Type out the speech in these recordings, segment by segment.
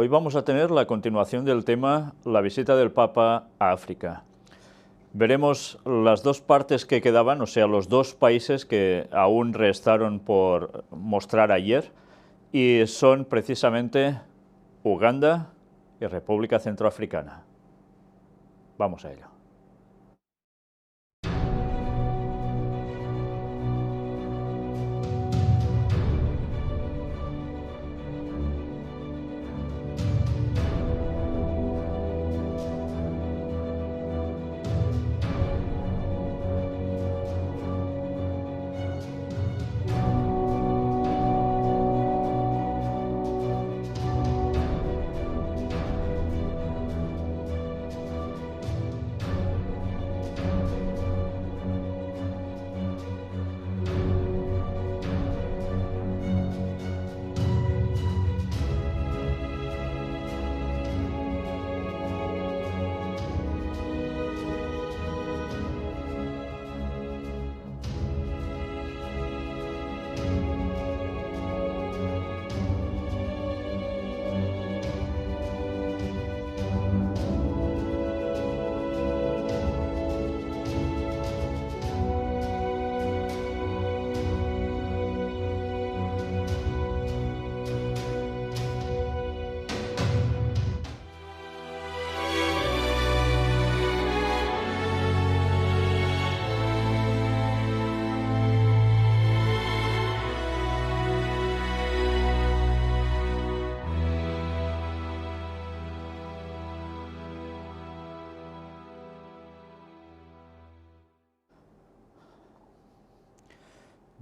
Hoy vamos a tener la continuación del tema, la visita del Papa a África. Veremos las dos partes que quedaban, o sea, los dos países que aún restaron por mostrar ayer, y son precisamente Uganda y República Centroafricana. Vamos a ello.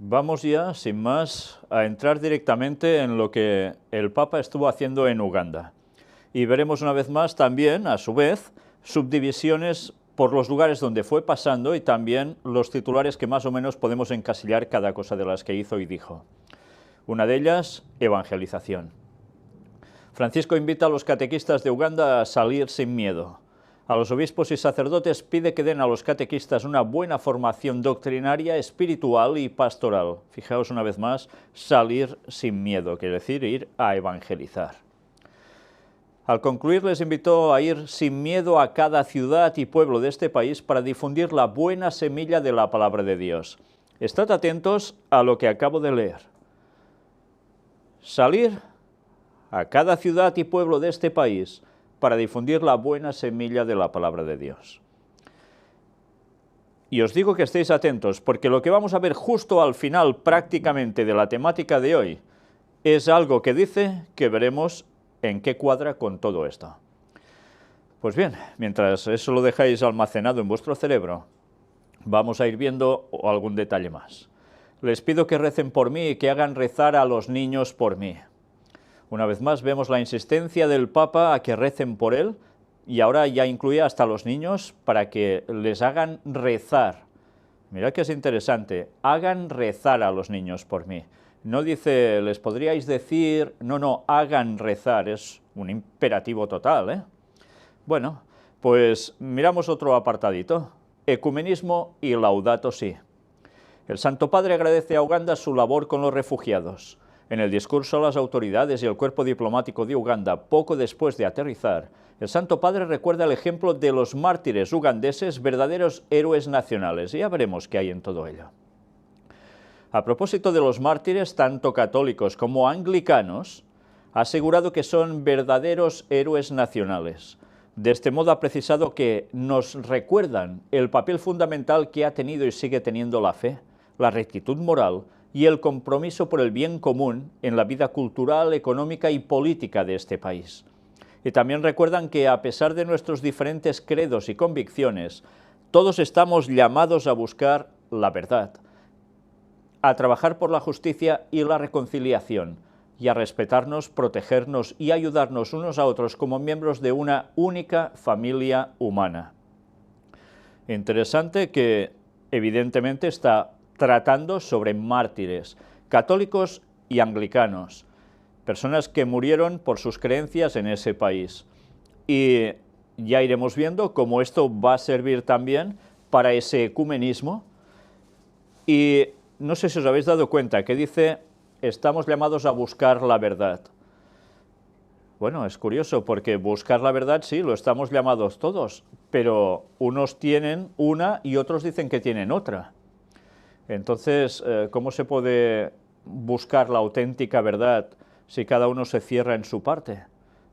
Vamos ya, sin más, a entrar directamente en lo que el Papa estuvo haciendo en Uganda. Y veremos una vez más también, a su vez, subdivisiones por los lugares donde fue pasando y también los titulares que más o menos podemos encasillar cada cosa de las que hizo y dijo. Una de ellas, evangelización. Francisco invita a los catequistas de Uganda a salir sin miedo. A los obispos y sacerdotes pide que den a los catequistas una buena formación doctrinaria, espiritual y pastoral. Fijaos una vez más, salir sin miedo, quiere decir ir a evangelizar. Al concluir les invitó a ir sin miedo a cada ciudad y pueblo de este país para difundir la buena semilla de la palabra de Dios. Estad atentos a lo que acabo de leer. Salir a cada ciudad y pueblo de este país para difundir la buena semilla de la palabra de Dios. Y os digo que estéis atentos, porque lo que vamos a ver justo al final prácticamente de la temática de hoy es algo que dice que veremos en qué cuadra con todo esto. Pues bien, mientras eso lo dejáis almacenado en vuestro cerebro, vamos a ir viendo algún detalle más. Les pido que recen por mí y que hagan rezar a los niños por mí. Una vez más vemos la insistencia del Papa a que recen por él y ahora ya incluye hasta los niños para que les hagan rezar. Mirad que es interesante, hagan rezar a los niños por mí. No dice, les podríais decir, no, hagan rezar, es un imperativo total, ¿eh? Bueno, pues miramos otro apartadito, ecumenismo y Laudato Si. El Santo Padre agradece a Uganda su labor con los refugiados. En el discurso a las autoridades y el cuerpo diplomático de Uganda, poco después de aterrizar, el Santo Padre recuerda el ejemplo de los mártires ugandeses, verdaderos héroes nacionales, y ya veremos qué hay en todo ello. A propósito de los mártires, tanto católicos como anglicanos, ha asegurado que son verdaderos héroes nacionales. De este modo ha precisado que nos recuerdan el papel fundamental que ha tenido y sigue teniendo la fe, la rectitud moral y el compromiso por el bien común en la vida cultural, económica y política de este país. Y también recuerdan que a pesar de nuestros diferentes credos y convicciones, todos estamos llamados a buscar la verdad, a trabajar por la justicia y la reconciliación, y a respetarnos, protegernos y ayudarnos unos a otros como miembros de una única familia humana. Interesante que evidentemente está tratando sobre mártires, católicos y anglicanos, personas que murieron por sus creencias en ese país. Y ya iremos viendo cómo esto va a servir también para ese ecumenismo. Y no sé si os habéis dado cuenta que dice, estamos llamados a buscar la verdad. Bueno, es curioso porque buscar la verdad sí, lo estamos llamados todos, pero unos tienen una y otros dicen que tienen otra. Entonces, ¿cómo se puede buscar la auténtica verdad si cada uno se cierra en su parte?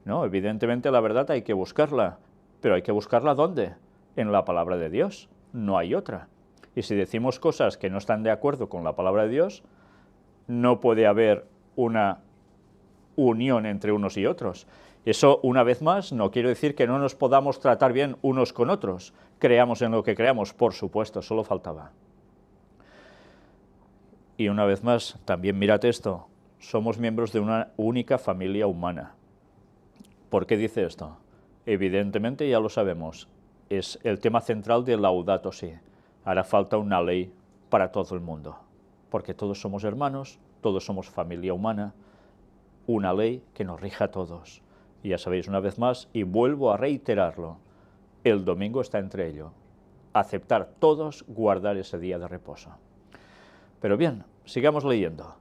No, evidentemente la verdad hay que buscarla, pero hay que buscarla ¿dónde? En la palabra de Dios, no hay otra. Y si decimos cosas que no están de acuerdo con la palabra de Dios, no puede haber una unión entre unos y otros. Eso, una vez más, no quiere decir que no nos podamos tratar bien unos con otros. Creamos en lo que creamos, por supuesto, solo faltaba. Y una vez más, también mirad esto, somos miembros de una única familia humana. ¿Por qué dice esto? Evidentemente ya lo sabemos, es el tema central de Laudato Si. Hará falta una ley para todo el mundo, porque todos somos hermanos, todos somos familia humana, una ley que nos rija a todos. Y ya sabéis una vez más, y vuelvo a reiterarlo, el domingo está entre ello, aceptar todos guardar ese día de reposo. Pero bien, sigamos leyendo.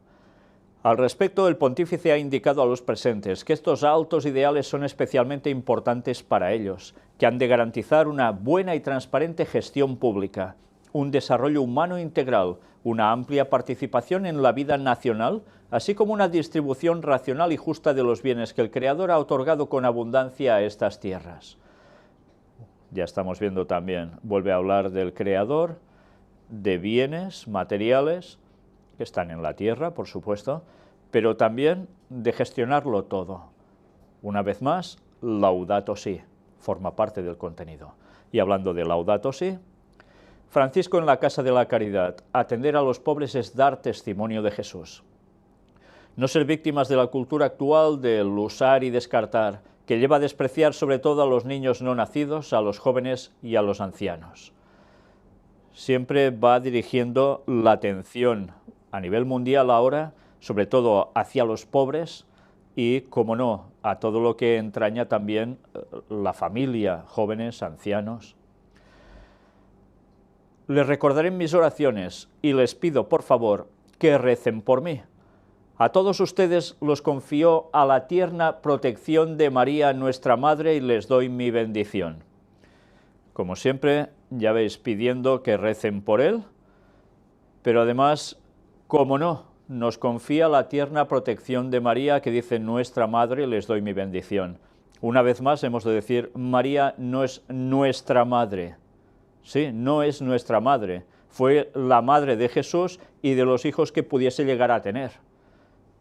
Al respecto, el pontífice ha indicado a los presentes que estos altos ideales son especialmente importantes para ellos, que han de garantizar una buena y transparente gestión pública, un desarrollo humano integral, una amplia participación en la vida nacional, así como una distribución racional y justa de los bienes que el Creador ha otorgado con abundancia a estas tierras. Ya estamos viendo también, vuelve a hablar del Creador, de bienes materiales que están en la tierra, por supuesto, pero también de gestionarlo todo. Una vez más, Laudato Si, forma parte del contenido. Y hablando de Laudato Si, Francisco en la Casa de la Caridad, atender a los pobres es dar testimonio de Jesús. No ser víctimas de la cultura actual del usar y descartar, que lleva a despreciar sobre todo a los niños no nacidos, a los jóvenes y a los ancianos. Siempre va dirigiendo la atención a nivel mundial ahora, sobre todo hacia los pobres y, como no, a todo lo que entraña también la familia, jóvenes, ancianos. Les recordaré en mis oraciones y les pido, por favor, que recen por mí. A todos ustedes los confío a la tierna protección de María, nuestra Madre, y les doy mi bendición. Como siempre, ya veis, pidiendo que recen por él, pero además, como no, nos confía la tierna protección de María, que dice nuestra Madre, les doy mi bendición. Una vez más hemos de decir, María no es nuestra Madre. Sí, no es nuestra Madre. Fue la Madre de Jesús y de los hijos que pudiese llegar a tener.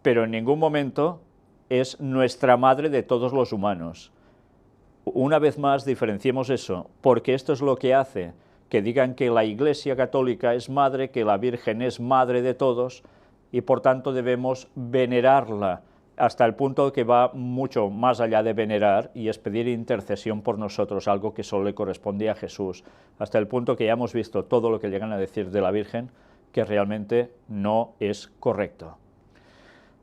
Pero en ningún momento es nuestra Madre de todos los humanos. Una vez más diferenciemos eso, porque esto es lo que hace que digan que la Iglesia Católica es madre, que la Virgen es madre de todos, y por tanto debemos venerarla, hasta el punto que va mucho más allá de venerar, y es pedir intercesión por nosotros, algo que solo le correspondía a Jesús, hasta el punto que ya hemos visto todo lo que llegan a decir de la Virgen, que realmente no es correcto.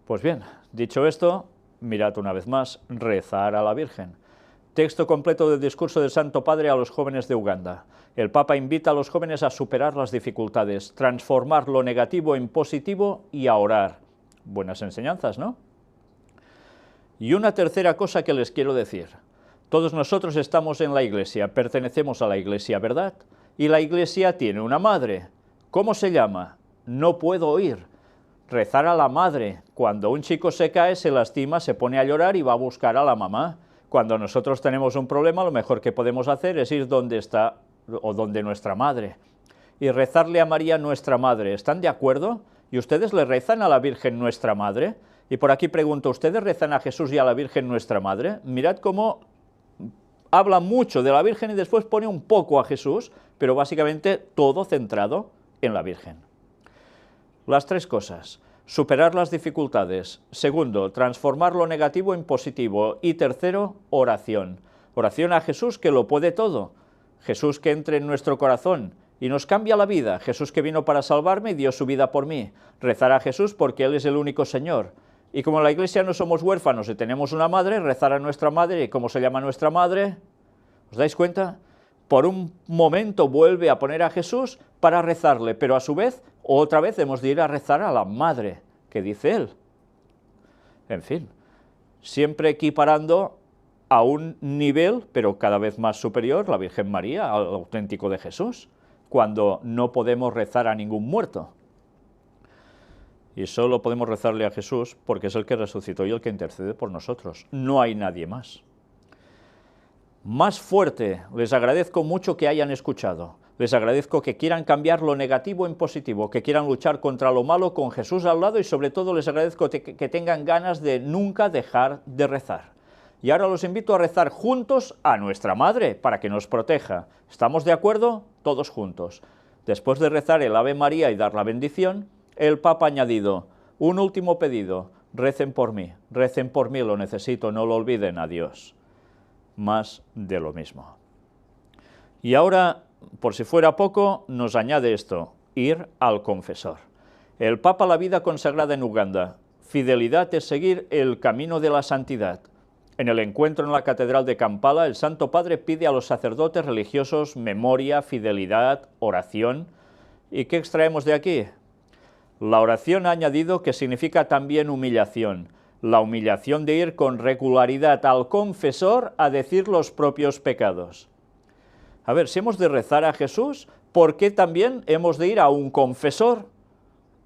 Pues bien, dicho esto, mirad una vez más, rezar a la Virgen. Texto completo del discurso del Santo Padre a los jóvenes de Uganda. El Papa invita a los jóvenes a superar las dificultades, transformar lo negativo en positivo y a orar. Buenas enseñanzas, ¿no? Y una tercera cosa que les quiero decir. Todos nosotros estamos en la Iglesia, pertenecemos a la Iglesia, ¿verdad? Y la Iglesia tiene una madre. ¿Cómo se llama? No puedo oír. Rezar a la madre. Cuando un chico se cae, se lastima, se pone a llorar y va a buscar a la mamá. Cuando nosotros tenemos un problema, lo mejor que podemos hacer es ir donde está o donde nuestra madre y rezarle a María nuestra madre. ¿Están de acuerdo? ¿Y ustedes le rezan a la Virgen nuestra madre? Y por aquí pregunto, ¿ustedes rezan a Jesús y a la Virgen nuestra madre? Mirad cómo habla mucho de la Virgen y después pone un poco a Jesús, pero básicamente todo centrado en la Virgen. Las tres cosas. Superar las dificultades. Segundo, transformar lo negativo en positivo. Y tercero, oración. Oración a Jesús, que lo puede todo. Jesús que entre en nuestro corazón y nos cambia la vida. Jesús que vino para salvarme y dio su vida por mí. Rezar a Jesús porque Él es el único Señor. Y como en la Iglesia no somos huérfanos y tenemos una madre, rezar a nuestra madre. ¿Y cómo se llama nuestra madre? ¿Os dais cuenta? Por un momento vuelve a poner a Jesús para rezarle, pero a su vez, otra vez hemos de ir a rezar a la madre, que dice él. En fin, siempre equiparando a un nivel, pero cada vez más superior, la Virgen María, al auténtico de Jesús, cuando no podemos rezar a ningún muerto. Y solo podemos rezarle a Jesús porque es el que resucitó y el que intercede por nosotros. No hay nadie más. Más fuerte, les agradezco mucho que hayan escuchado. Les agradezco que quieran cambiar lo negativo en positivo, que quieran luchar contra lo malo con Jesús al lado y sobre todo les agradezco que tengan ganas de nunca dejar de rezar. Y ahora los invito a rezar juntos a nuestra Madre para que nos proteja. ¿Estamos de acuerdo? Todos juntos. Después de rezar el Ave María y dar la bendición, el Papa ha añadido: un último pedido, recen por mí, lo necesito, no lo olviden, adiós. Más de lo mismo. Y ahora, por si fuera poco, nos añade esto: ir al confesor. El Papa la vida consagrada en Uganda. Fidelidad es seguir el camino de la santidad. En el encuentro en la Catedral de Kampala, el Santo Padre pide a los sacerdotes religiosos memoria, fidelidad, oración. ¿Y qué extraemos de aquí? La oración, ha añadido, que significa también humillación. La humillación de ir con regularidad al confesor a decir los propios pecados. A ver, si hemos de rezar a Jesús, ¿por qué también hemos de ir a un confesor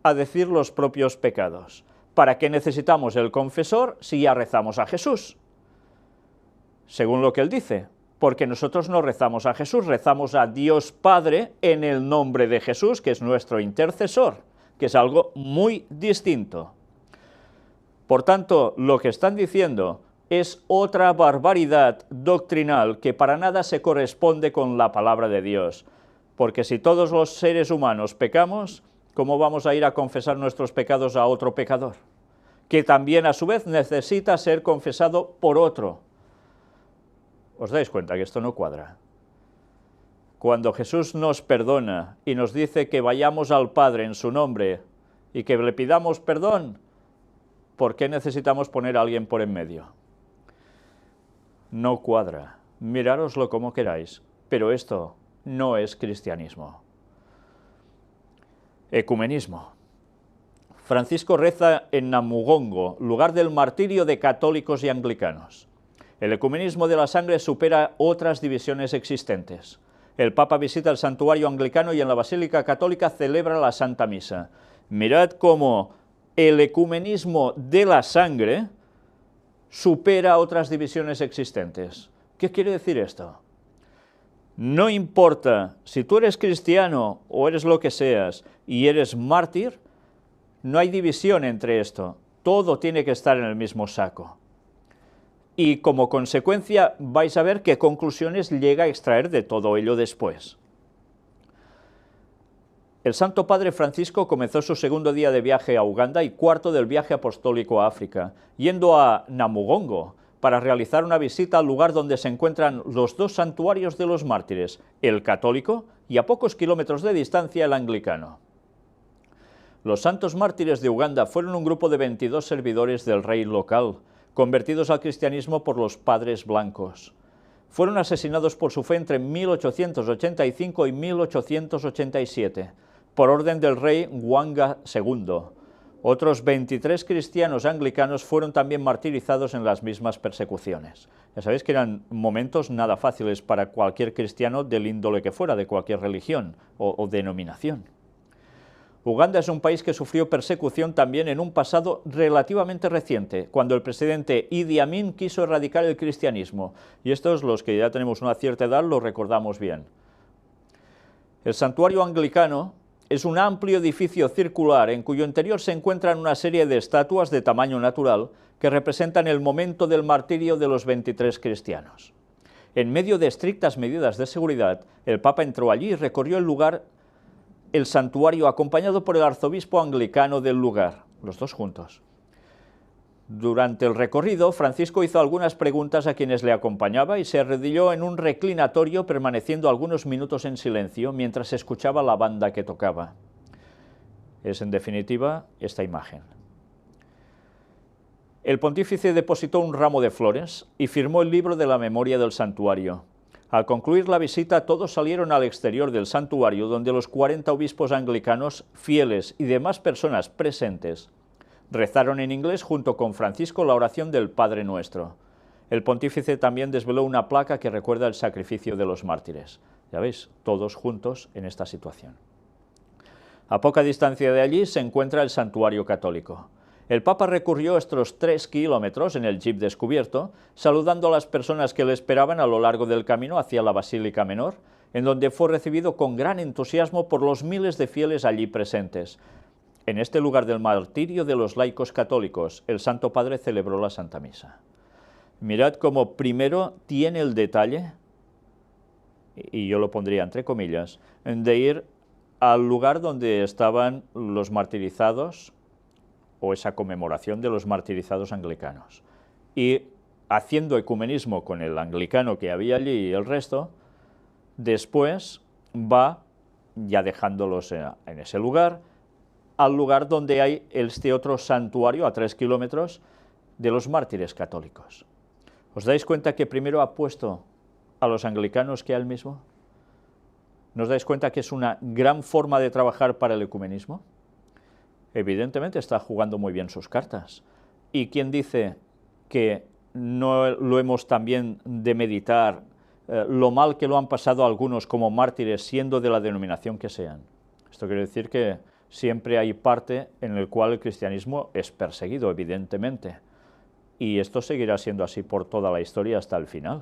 a decir los propios pecados? ¿Para qué necesitamos el confesor si ya rezamos a Jesús? Según lo que él dice, porque nosotros no rezamos a Jesús, rezamos a Dios Padre en el nombre de Jesús, que es nuestro intercesor, que es algo muy distinto. Por tanto, lo que están diciendo es otra barbaridad doctrinal que para nada se corresponde con la palabra de Dios, porque si todos los seres humanos pecamos, ¿cómo vamos a ir a confesar nuestros pecados a otro pecador? Que también a su vez necesita ser confesado por otro. ¿Os dais cuenta que esto no cuadra? Cuando Jesús nos perdona y nos dice que vayamos al Padre en su nombre y que le pidamos perdón, ¿por qué necesitamos poner a alguien por en medio? No cuadra. Mirároslo como queráis, pero esto no es cristianismo. Ecumenismo. Francisco reza en Namugongo, lugar del martirio de católicos y anglicanos. El ecumenismo de la sangre supera otras divisiones existentes. El Papa visita el santuario anglicano y en la Basílica Católica celebra la Santa Misa. Mirad cómo el ecumenismo de la sangre supera otras divisiones existentes. ¿Qué quiere decir esto? No importa si tú eres cristiano o eres lo que seas y eres mártir, no hay división entre esto. Todo tiene que estar en el mismo saco. Y como consecuencia vais a ver qué conclusiones llega a extraer de todo ello después. El Santo Padre Francisco comenzó su segundo día de viaje a Uganda y cuarto del viaje apostólico a África, yendo a Namugongo para realizar una visita al lugar donde se encuentran los dos santuarios de los mártires, el católico y a pocos kilómetros de distancia el anglicano. Los santos mártires de Uganda fueron un grupo de 22 servidores del rey local, convertidos al cristianismo por los padres blancos. Fueron asesinados por su fe entre 1885 y 1887, por orden del rey Gwanga II. Otros 23 cristianos anglicanos fueron también martirizados en las mismas persecuciones. Ya sabéis que eran momentos nada fáciles para cualquier cristiano del índole que fuera, de cualquier religión o denominación. Uganda es un país que sufrió persecución también en un pasado relativamente reciente, cuando el presidente Idi Amin quiso erradicar el cristianismo, y estos, los que ya tenemos una cierta edad, lo recordamos bien. El santuario anglicano es un amplio edificio circular en cuyo interior se encuentran una serie de estatuas de tamaño natural que representan el momento del martirio de los 23 cristianos. En medio de estrictas medidas de seguridad, el Papa entró allí y recorrió el santuario acompañado por el arzobispo anglicano del lugar, los dos juntos. Durante el recorrido, Francisco hizo algunas preguntas a quienes le acompañaba y se arrodilló en un reclinatorio permaneciendo algunos minutos en silencio mientras escuchaba la banda que tocaba. Es en definitiva esta imagen. El pontífice depositó un ramo de flores y firmó el libro de la memoria del santuario. Al concluir la visita, todos salieron al exterior del santuario, donde los 40 obispos anglicanos, fieles y demás personas presentes Rezaron en inglés junto con Francisco la oración del Padre Nuestro. El pontífice también desveló una placa que recuerda el sacrificio de los mártires. Ya veis, todos juntos en esta situación. A poca distancia de allí se encuentra el santuario católico. El Papa recurrió estos 3 kilómetros en el jeep descubierto, saludando a las personas que le esperaban a lo largo del camino hacia la Basílica Menor, en donde fue recibido con gran entusiasmo por los miles de fieles allí presentes. En este lugar del martirio de los laicos católicos, el Santo Padre celebró la Santa Misa. Mirad cómo primero tiene el detalle, y yo lo pondría entre comillas, de ir al lugar donde estaban los martirizados, o esa conmemoración de los martirizados anglicanos, y haciendo ecumenismo con el anglicano que había allí y el resto, después va, ya dejándolos en ese lugar, al lugar donde hay este otro santuario a 3 kilómetros de los mártires católicos. ¿Os dais cuenta que primero ha puesto a los anglicanos que a él mismo? ¿Nos dais cuenta que es una gran forma de trabajar para el ecumenismo? Evidentemente está jugando muy bien sus cartas. ¿Y quién dice que no lo hemos también de meditar lo mal que lo han pasado algunos como mártires, siendo de la denominación que sean? Esto quiere decir que siempre hay parte en la cual el cristianismo es perseguido, evidentemente, y esto seguirá siendo así por toda la historia hasta el final.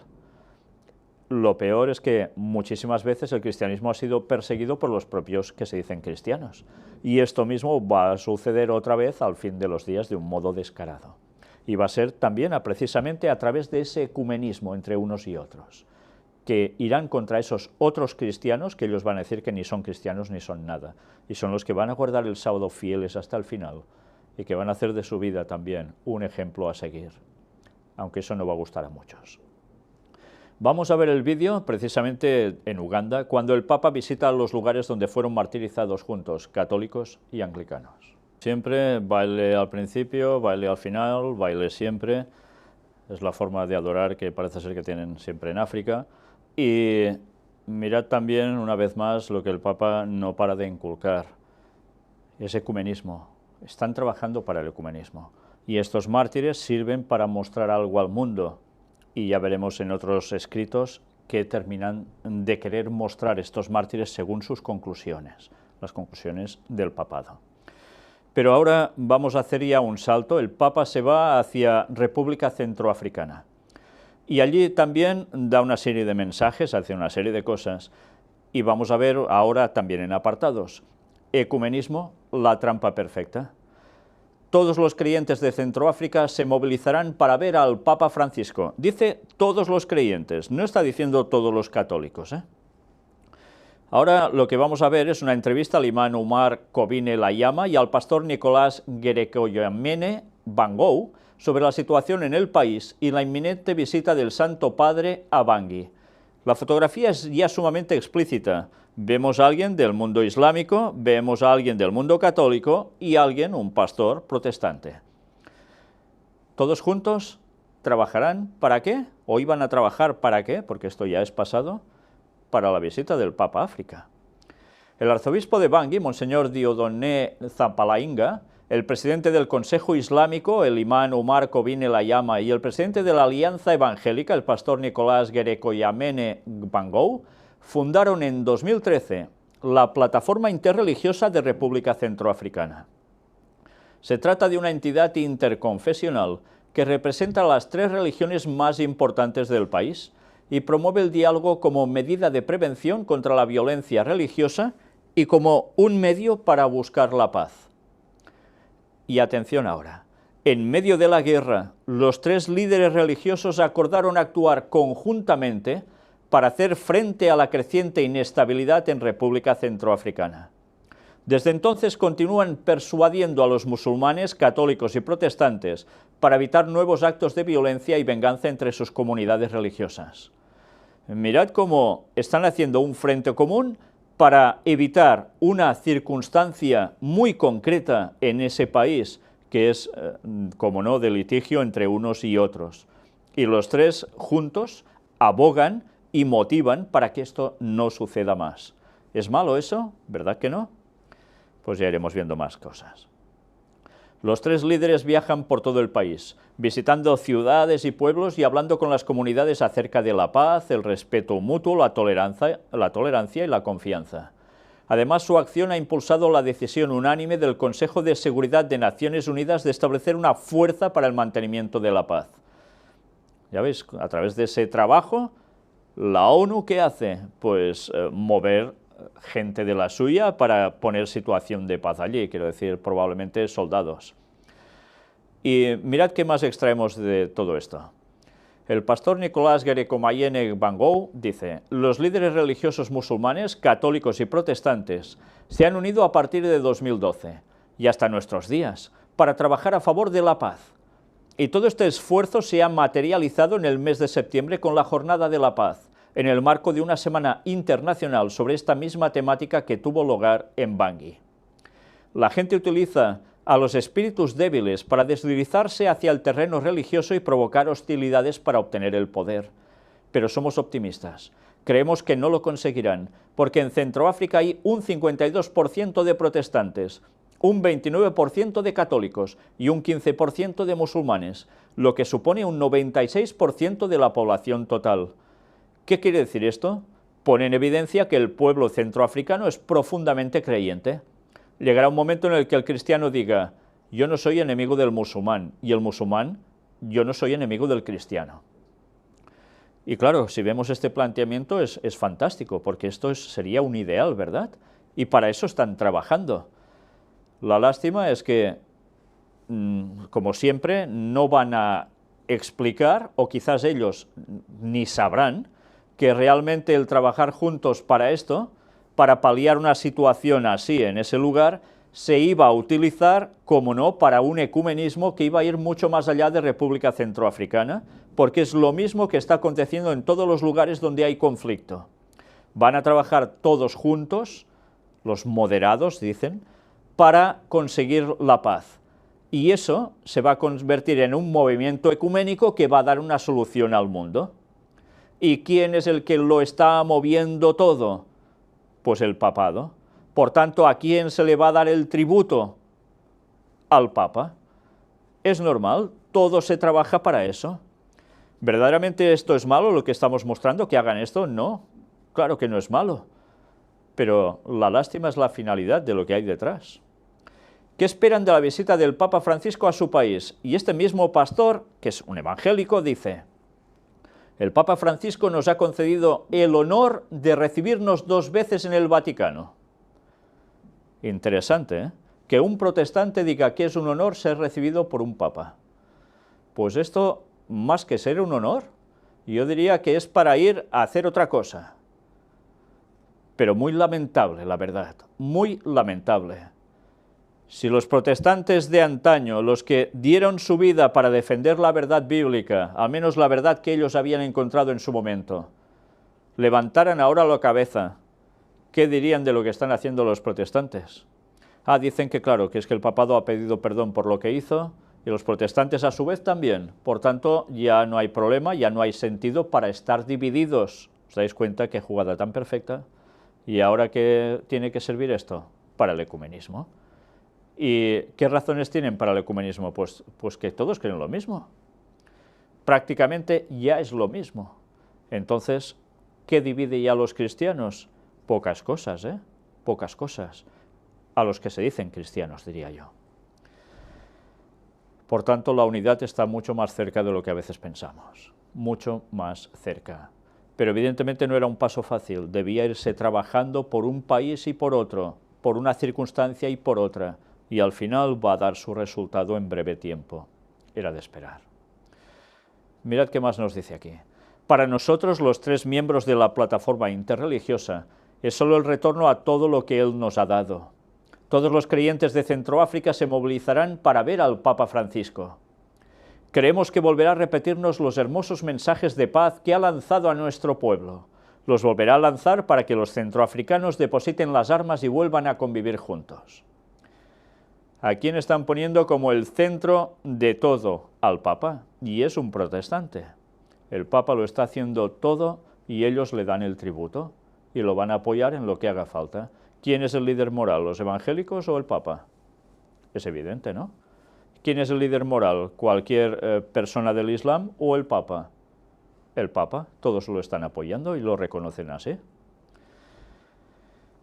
Lo peor es que muchísimas veces el cristianismo ha sido perseguido por los propios que se dicen cristianos, y esto mismo va a suceder otra vez al fin de los días de un modo descarado, y va a ser también precisamente a través de ese ecumenismo entre unos y otros, que irán contra esos otros cristianos que ellos van a decir que ni son cristianos ni son nada, y son los que van a guardar el sábado fieles hasta el final, y que van a hacer de su vida también un ejemplo a seguir, aunque eso no va a gustar a muchos. Vamos a ver el vídeo precisamente en Uganda, cuando el Papa visita los lugares donde fueron martirizados juntos, católicos y anglicanos. Siempre baile al principio, baile al final, baile siempre. Es la forma de adorar que parece ser que tienen siempre en África. Y mirad también, una vez más, lo que el Papa no para de inculcar, es ecumenismo. Están trabajando para el ecumenismo. Y estos mártires sirven para mostrar algo al mundo. Y ya veremos en otros escritos que terminan de querer mostrar estos mártires según sus conclusiones, las conclusiones del papado. Pero ahora vamos a hacer ya un salto. El Papa se va hacia República Centroafricana. Y allí también da una serie de mensajes, hace una serie de cosas. Y vamos a ver ahora también en apartados. Ecumenismo, la trampa perfecta. Todos los creyentes de Centroáfrica se movilizarán para ver al Papa Francisco. Dice todos los creyentes, no está diciendo todos los católicos, ¿eh? Ahora lo que vamos a ver es una entrevista al imán Umar Kobine Layama y al pastor Nicolás Gerekoyamene Bangou sobre la situación en el país y la inminente visita del Santo Padre a Bangui. La fotografía es ya sumamente explícita. Vemos a alguien del mundo islámico, vemos a alguien del mundo católico y alguien, un pastor protestante. Todos juntos trabajarán, ¿para qué? ¿O iban a trabajar para qué? Porque esto ya es pasado, para la visita del Papa a África. El arzobispo de Bangui, Monseñor Dieudonné Zapalainga, el presidente del Consejo Islámico, el imán Umar Kobine Layama, y el presidente de la Alianza Evangélica, el pastor Nicolás Gerekoyamene Bangou, fundaron en 2013 la Plataforma Interreligiosa de República Centroafricana. Se trata de una entidad interconfesional que representa las 3 religiones más importantes del país y promueve el diálogo como medida de prevención contra la violencia religiosa y como un medio para buscar la paz. Y atención ahora, en medio de la guerra, los 3 líderes religiosos acordaron actuar conjuntamente para hacer frente a la creciente inestabilidad en República Centroafricana. Desde entonces continúan persuadiendo a los musulmanes, católicos y protestantes para evitar nuevos actos de violencia y venganza entre sus comunidades religiosas. Mirad cómo están haciendo un frente común para evitar una circunstancia muy concreta en ese país, que es, como no, de litigio entre unos y otros. Y los 3 juntos abogan y motivan para que esto no suceda más. ¿Es malo eso? ¿Verdad que no? Pues ya iremos viendo más cosas. Los tres líderes viajan por todo el país, visitando ciudades y pueblos y hablando con las comunidades acerca de la paz, el respeto mutuo, la tolerancia y la confianza. Además, su acción ha impulsado la decisión unánime del Consejo de Seguridad de Naciones Unidas de establecer una fuerza para el mantenimiento de la paz. Ya veis, a través de ese trabajo, la ONU, ¿qué hace? Pues mover gente de la suya para poner situación de paz allí, quiero decir, probablemente soldados. Y mirad qué más extraemos de todo esto. El pastor Nicolás Gerekomayene Bangou dice: los líderes religiosos musulmanes, católicos y protestantes se han unido a partir de 2012 y hasta nuestros días para trabajar a favor de la paz. Y todo este esfuerzo se ha materializado en el mes de septiembre con la Jornada de la Paz, en el marco de una semana internacional sobre esta misma temática que tuvo lugar en Bangui. La gente utiliza a los espíritus débiles para deslizarse hacia el terreno religioso y provocar hostilidades para obtener el poder. Pero somos optimistas. Creemos que no lo conseguirán, porque en Centroáfrica hay un 52% de protestantes, un 29% de católicos y un 15% de musulmanes, lo que supone un 96% de la población total. ¿Qué quiere decir esto? Pone en evidencia que el pueblo centroafricano es profundamente creyente. Llegará un momento en el que el cristiano diga: yo no soy enemigo del musulmán, y el musulmán: yo no soy enemigo del cristiano. Y claro, si vemos este planteamiento es fantástico, porque esto sería un ideal, ¿verdad? Y para eso están trabajando. La lástima es que, como siempre, no van a explicar, o quizás ellos ni sabrán, que realmente el trabajar juntos para esto, para paliar una situación así en ese lugar, se iba a utilizar, como no, para un ecumenismo que iba a ir mucho más allá de República Centroafricana, porque es lo mismo que está aconteciendo en todos los lugares donde hay conflicto. Van a trabajar todos juntos, los moderados dicen, para conseguir la paz. Y eso se va a convertir en un movimiento ecuménico que va a dar una solución al mundo. ¿Y quién es el que lo está moviendo todo? Pues el papado. Por tanto, ¿a quién se le va a dar el tributo? Al Papa. Es normal, todo se trabaja para eso. ¿Verdaderamente esto es malo, lo que estamos mostrando, que hagan esto? No, claro que no es malo. Pero la lástima es la finalidad de lo que hay detrás. ¿Qué esperan de la visita del Papa Francisco a su país? Y este mismo pastor, que es un evangélico, dice: el Papa Francisco nos ha concedido el honor de recibirnos 2 veces en el Vaticano. Interesante, ¿eh? Que un protestante diga que es un honor ser recibido por un papa. Pues esto, más que ser un honor, yo diría que es para ir a hacer otra cosa. Pero muy lamentable, la verdad, muy lamentable. Si los protestantes de antaño, los que dieron su vida para defender la verdad bíblica, al menos la verdad que ellos habían encontrado en su momento, levantaran ahora la cabeza, ¿qué dirían de lo que están haciendo los protestantes? Dicen que claro, que es que el papado ha pedido perdón por lo que hizo, y los protestantes a su vez también. Por tanto, ya no hay problema, ya no hay sentido para estar divididos. ¿Os dais cuenta qué jugada tan perfecta? ¿Y ahora qué tiene que servir esto? Para el ecumenismo. ¿Y qué razones tienen para el ecumenismo? Pues que todos creen lo mismo. Prácticamente ya es lo mismo. Entonces, ¿qué divide ya a los cristianos? Pocas cosas, ¿eh? Pocas cosas. A los que se dicen cristianos, diría yo. Por tanto, la unidad está mucho más cerca de lo que a veces pensamos. Mucho más cerca. Pero evidentemente no era un paso fácil. Debía irse trabajando por un país y por otro, por una circunstancia y por otra. Y al final va a dar su resultado en breve tiempo. Era de esperar. Mirad qué más nos dice aquí. Para nosotros, los 3 miembros de la plataforma interreligiosa, es solo el retorno a todo lo que Él nos ha dado. Todos los creyentes de Centroáfrica se movilizarán para ver al Papa Francisco. Creemos que volverá a repetirnos los hermosos mensajes de paz que ha lanzado a nuestro pueblo. Los volverá a lanzar para que los centroafricanos depositen las armas y vuelvan a convivir juntos. ¿A quién están poniendo como el centro de todo? Al Papa, y es un protestante. El Papa lo está haciendo todo y ellos le dan el tributo y lo van a apoyar en lo que haga falta. ¿Quién es el líder moral, los evangélicos o el Papa? Es evidente, ¿no? ¿Quién es el líder moral? ¿Cualquier persona del Islam o el Papa? El Papa, todos lo están apoyando y lo reconocen así.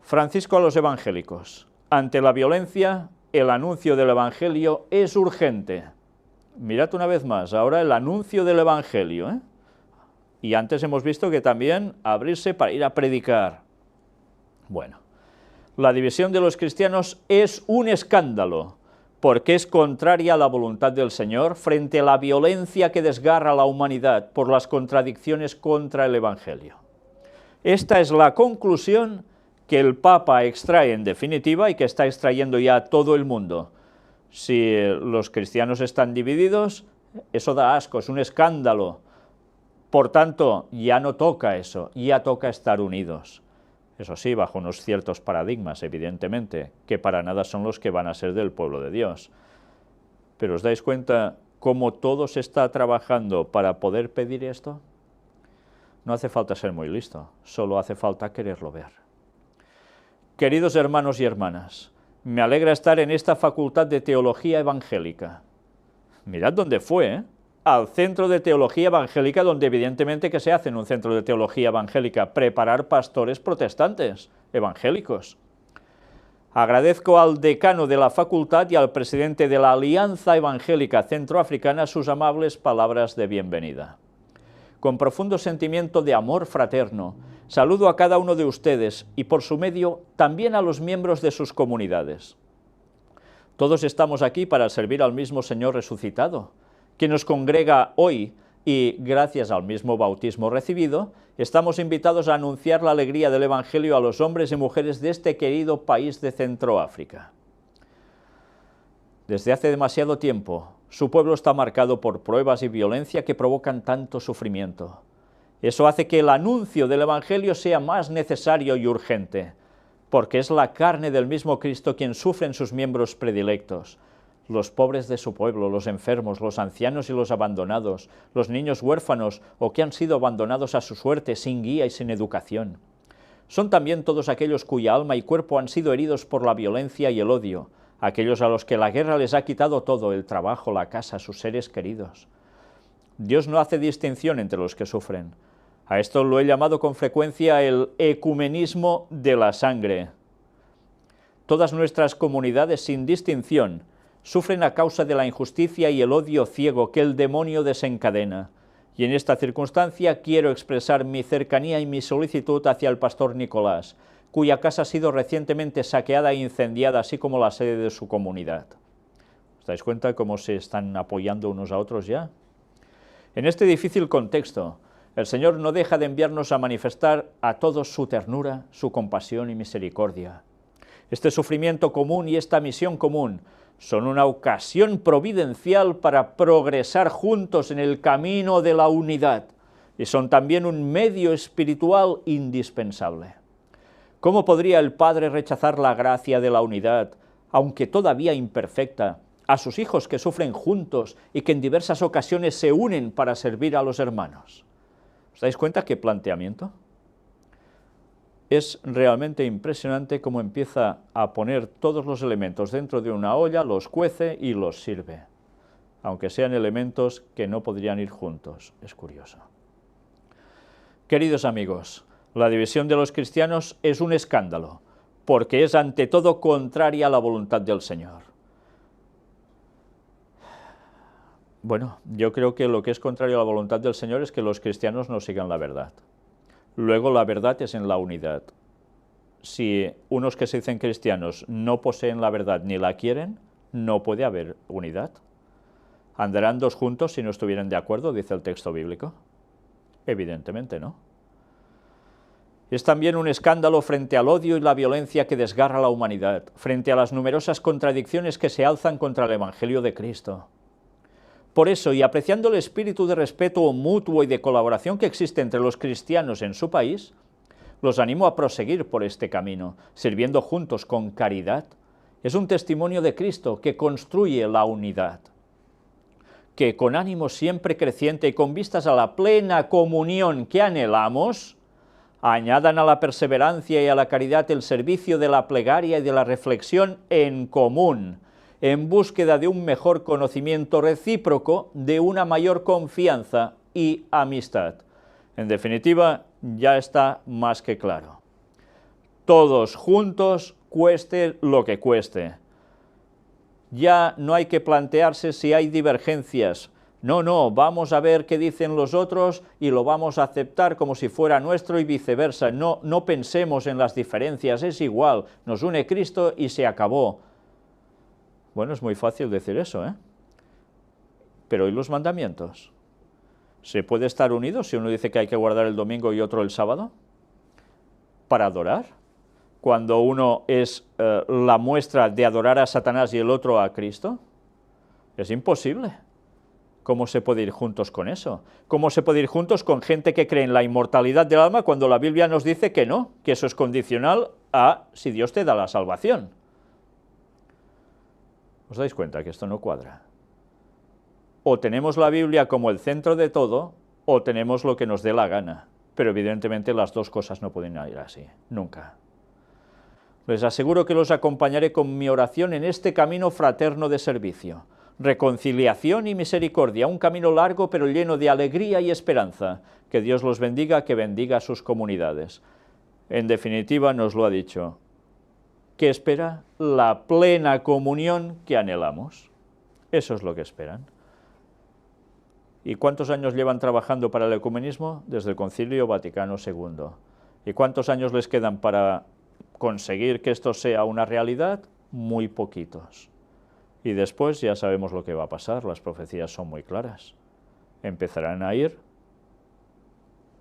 Francisco a los evangélicos. Ante la violencia, el anuncio del Evangelio es urgente. Mirad una vez más, ahora el anuncio del Evangelio, ¿eh? Y antes hemos visto que también abrirse para ir a predicar. Bueno, la división de los cristianos es un escándalo, porque es contraria a la voluntad del Señor frente a la violencia que desgarra a la humanidad por las contradicciones contra el Evangelio. Esta es la conclusión que el Papa extrae en definitiva y que está extrayendo ya todo el mundo. Si los cristianos están divididos, eso da asco, es un escándalo. Por tanto, ya no toca eso, ya toca estar unidos. Eso sí, bajo unos ciertos paradigmas, evidentemente, que para nada son los que van a ser del pueblo de Dios. Pero ¿os dais cuenta cómo todo se está trabajando para poder pedir esto? No hace falta ser muy listo, solo hace falta quererlo ver. Queridos hermanos y hermanas, me alegra estar en esta facultad de teología evangélica. Mirad dónde fue, ¿eh? Al Centro de Teología Evangélica, donde evidentemente que se hace en un centro de teología evangélica, preparar pastores protestantes, evangélicos. Agradezco al decano de la facultad y al presidente de la Alianza Evangélica Centroafricana sus amables palabras de bienvenida. Con profundo sentimiento de amor fraterno, saludo a cada uno de ustedes y por su medio también a los miembros de sus comunidades. Todos estamos aquí para servir al mismo Señor resucitado, que nos congrega hoy y, gracias al mismo bautismo recibido, estamos invitados a anunciar la alegría del Evangelio a los hombres y mujeres de este querido país de Centroáfrica. Desde hace demasiado tiempo, su pueblo está marcado por pruebas y violencia que provocan tanto sufrimiento. Eso hace que el anuncio del Evangelio sea más necesario y urgente, porque es la carne del mismo Cristo quien sufre en sus miembros predilectos, los pobres de su pueblo, los enfermos, los ancianos y los abandonados, los niños huérfanos o que han sido abandonados a su suerte, sin guía y sin educación. Son también todos aquellos cuya alma y cuerpo han sido heridos por la violencia y el odio, aquellos a los que la guerra les ha quitado todo, el trabajo, la casa, sus seres queridos. Dios no hace distinción entre los que sufren. A esto lo he llamado con frecuencia el ecumenismo de la sangre. Todas nuestras comunidades, sin distinción, sufren a causa de la injusticia y el odio ciego que el demonio desencadena, y en esta circunstancia quiero expresar mi cercanía y mi solicitud hacia el pastor Nicolás, cuya casa ha sido recientemente saqueada e incendiada, así como la sede de su comunidad. ¿Os dais cuenta cómo se están apoyando unos a otros ya? En este difícil contexto, el Señor no deja de enviarnos a manifestar a todos su ternura, su compasión y misericordia. Este sufrimiento común y esta misión común son una ocasión providencial para progresar juntos en el camino de la unidad y son también un medio espiritual indispensable. ¿Cómo podría el Padre rechazar la gracia de la unidad, aunque todavía imperfecta, a sus hijos que sufren juntos y que en diversas ocasiones se unen para servir a los hermanos? ¿Os dais cuenta qué planteamiento? Es realmente impresionante cómo empieza a poner todos los elementos dentro de una olla, los cuece y los sirve, aunque sean elementos que no podrían ir juntos. Es curioso. Queridos amigos, la división de los cristianos es un escándalo, porque es ante todo contraria a la voluntad del Señor. Bueno, yo creo que lo que es contrario a la voluntad del Señor es que los cristianos no sigan la verdad. Luego la verdad es en la unidad. Si unos que se dicen cristianos no poseen la verdad ni la quieren, no puede haber unidad. ¿Andarán dos juntos si no estuvieran de acuerdo?, dice el texto bíblico. Evidentemente no. Es también un escándalo frente al odio y la violencia que desgarra a la humanidad, frente a las numerosas contradicciones que se alzan contra el Evangelio de Cristo. Por eso, y apreciando el espíritu de respeto mutuo y de colaboración que existe entre los cristianos en su país, los animo a proseguir por este camino, sirviendo juntos con caridad. Es un testimonio de Cristo que construye la unidad. Que con ánimo siempre creciente y con vistas a la plena comunión que anhelamos, añadan a la perseverancia y a la caridad el servicio de la plegaria y de la reflexión en común, en búsqueda de un mejor conocimiento recíproco, de una mayor confianza y amistad. En definitiva, ya está más que claro. Todos juntos, cueste lo que cueste. Ya no hay que plantearse si hay divergencias. No, vamos a ver qué dicen los otros y lo vamos a aceptar como si fuera nuestro y viceversa. No pensemos en las diferencias, es igual, nos une Cristo y se acabó. Bueno, es muy fácil decir eso, ¿eh? Pero ¿y los mandamientos? ¿Se puede estar unidos si uno dice que hay que guardar el domingo y otro el sábado? ¿Para adorar? Cuando uno es la muestra de adorar a Satanás y el otro a Cristo. Es imposible. ¿Cómo se puede ir juntos con eso? ¿Cómo se puede ir juntos con gente que cree en la inmortalidad del alma cuando la Biblia nos dice que no, que eso es condicional a si Dios te da la salvación? ¿Os dais cuenta que esto no cuadra? O tenemos la Biblia como el centro de todo, o tenemos lo que nos dé la gana. Pero evidentemente las dos cosas no pueden ir así, nunca. Les aseguro que los acompañaré con mi oración en este camino fraterno de servicio. Reconciliación y misericordia, un camino largo pero lleno de alegría y esperanza. Que Dios los bendiga, que bendiga a sus comunidades. En definitiva, nos lo ha dicho. ¿Qué espera? La plena comunión que anhelamos. Eso es lo que esperan. ¿Y cuántos años llevan trabajando para el ecumenismo? Desde el Concilio Vaticano II. ¿Y cuántos años les quedan para conseguir que esto sea una realidad? Muy poquitos. Y después ya sabemos lo que va a pasar, las profecías son muy claras. Empezarán a ir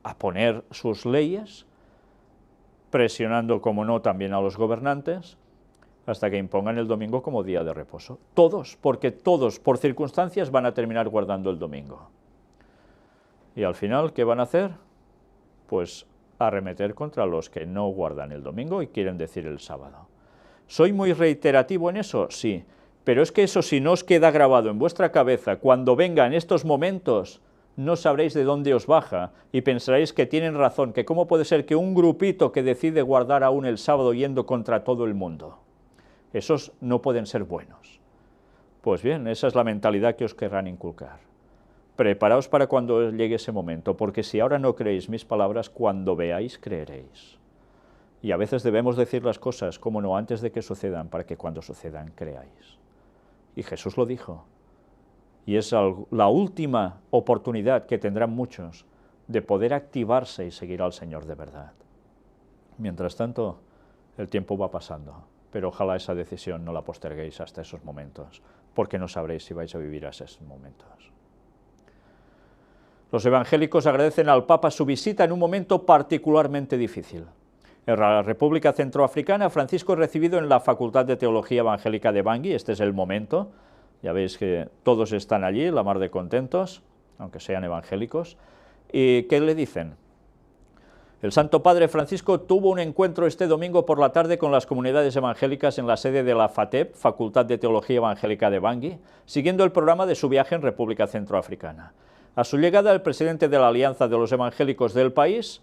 a poner sus leyes, presionando, como no, también a los gobernantes, hasta que impongan el domingo como día de reposo. Todos, porque todos, por circunstancias, van a terminar guardando el domingo. Y al final, ¿qué van a hacer? Pues arremeter contra los que no guardan el domingo y quieren decir el sábado. ¿Soy muy reiterativo en eso? Sí. Pero es que eso, si no os queda grabado en vuestra cabeza, cuando vengan estos momentos, no sabréis de dónde os baja y pensaréis que tienen razón, que cómo puede ser que un grupito que decide guardar aún el sábado yendo contra todo el mundo. Esos no pueden ser buenos. Pues bien, esa es la mentalidad que os querrán inculcar. Preparaos para cuando llegue ese momento, porque si ahora no creéis mis palabras, cuando veáis, creeréis. Y a veces debemos decir las cosas, como no, antes de que sucedan, para que cuando sucedan, creáis. Y Jesús lo dijo. Y es la última oportunidad que tendrán muchos de poder activarse y seguir al Señor de verdad. Mientras tanto, el tiempo va pasando, pero ojalá esa decisión no la posterguéis hasta esos momentos, porque no sabréis si vais a vivir a esos momentos. Los evangélicos agradecen al Papa su visita en un momento particularmente difícil. En la República Centroafricana, Francisco es recibido en la Facultad de Teología Evangélica de Bangui. Este es el momento. Ya veis que todos están allí, la mar de contentos, aunque sean evangélicos. ¿Y qué le dicen? El Santo Padre Francisco tuvo un encuentro este domingo por la tarde con las comunidades evangélicas en la sede de la FATEB, Facultad de Teología Evangélica de Bangui, siguiendo el programa de su viaje en República Centroafricana. A su llegada, el presidente de la Alianza de los Evangélicos del país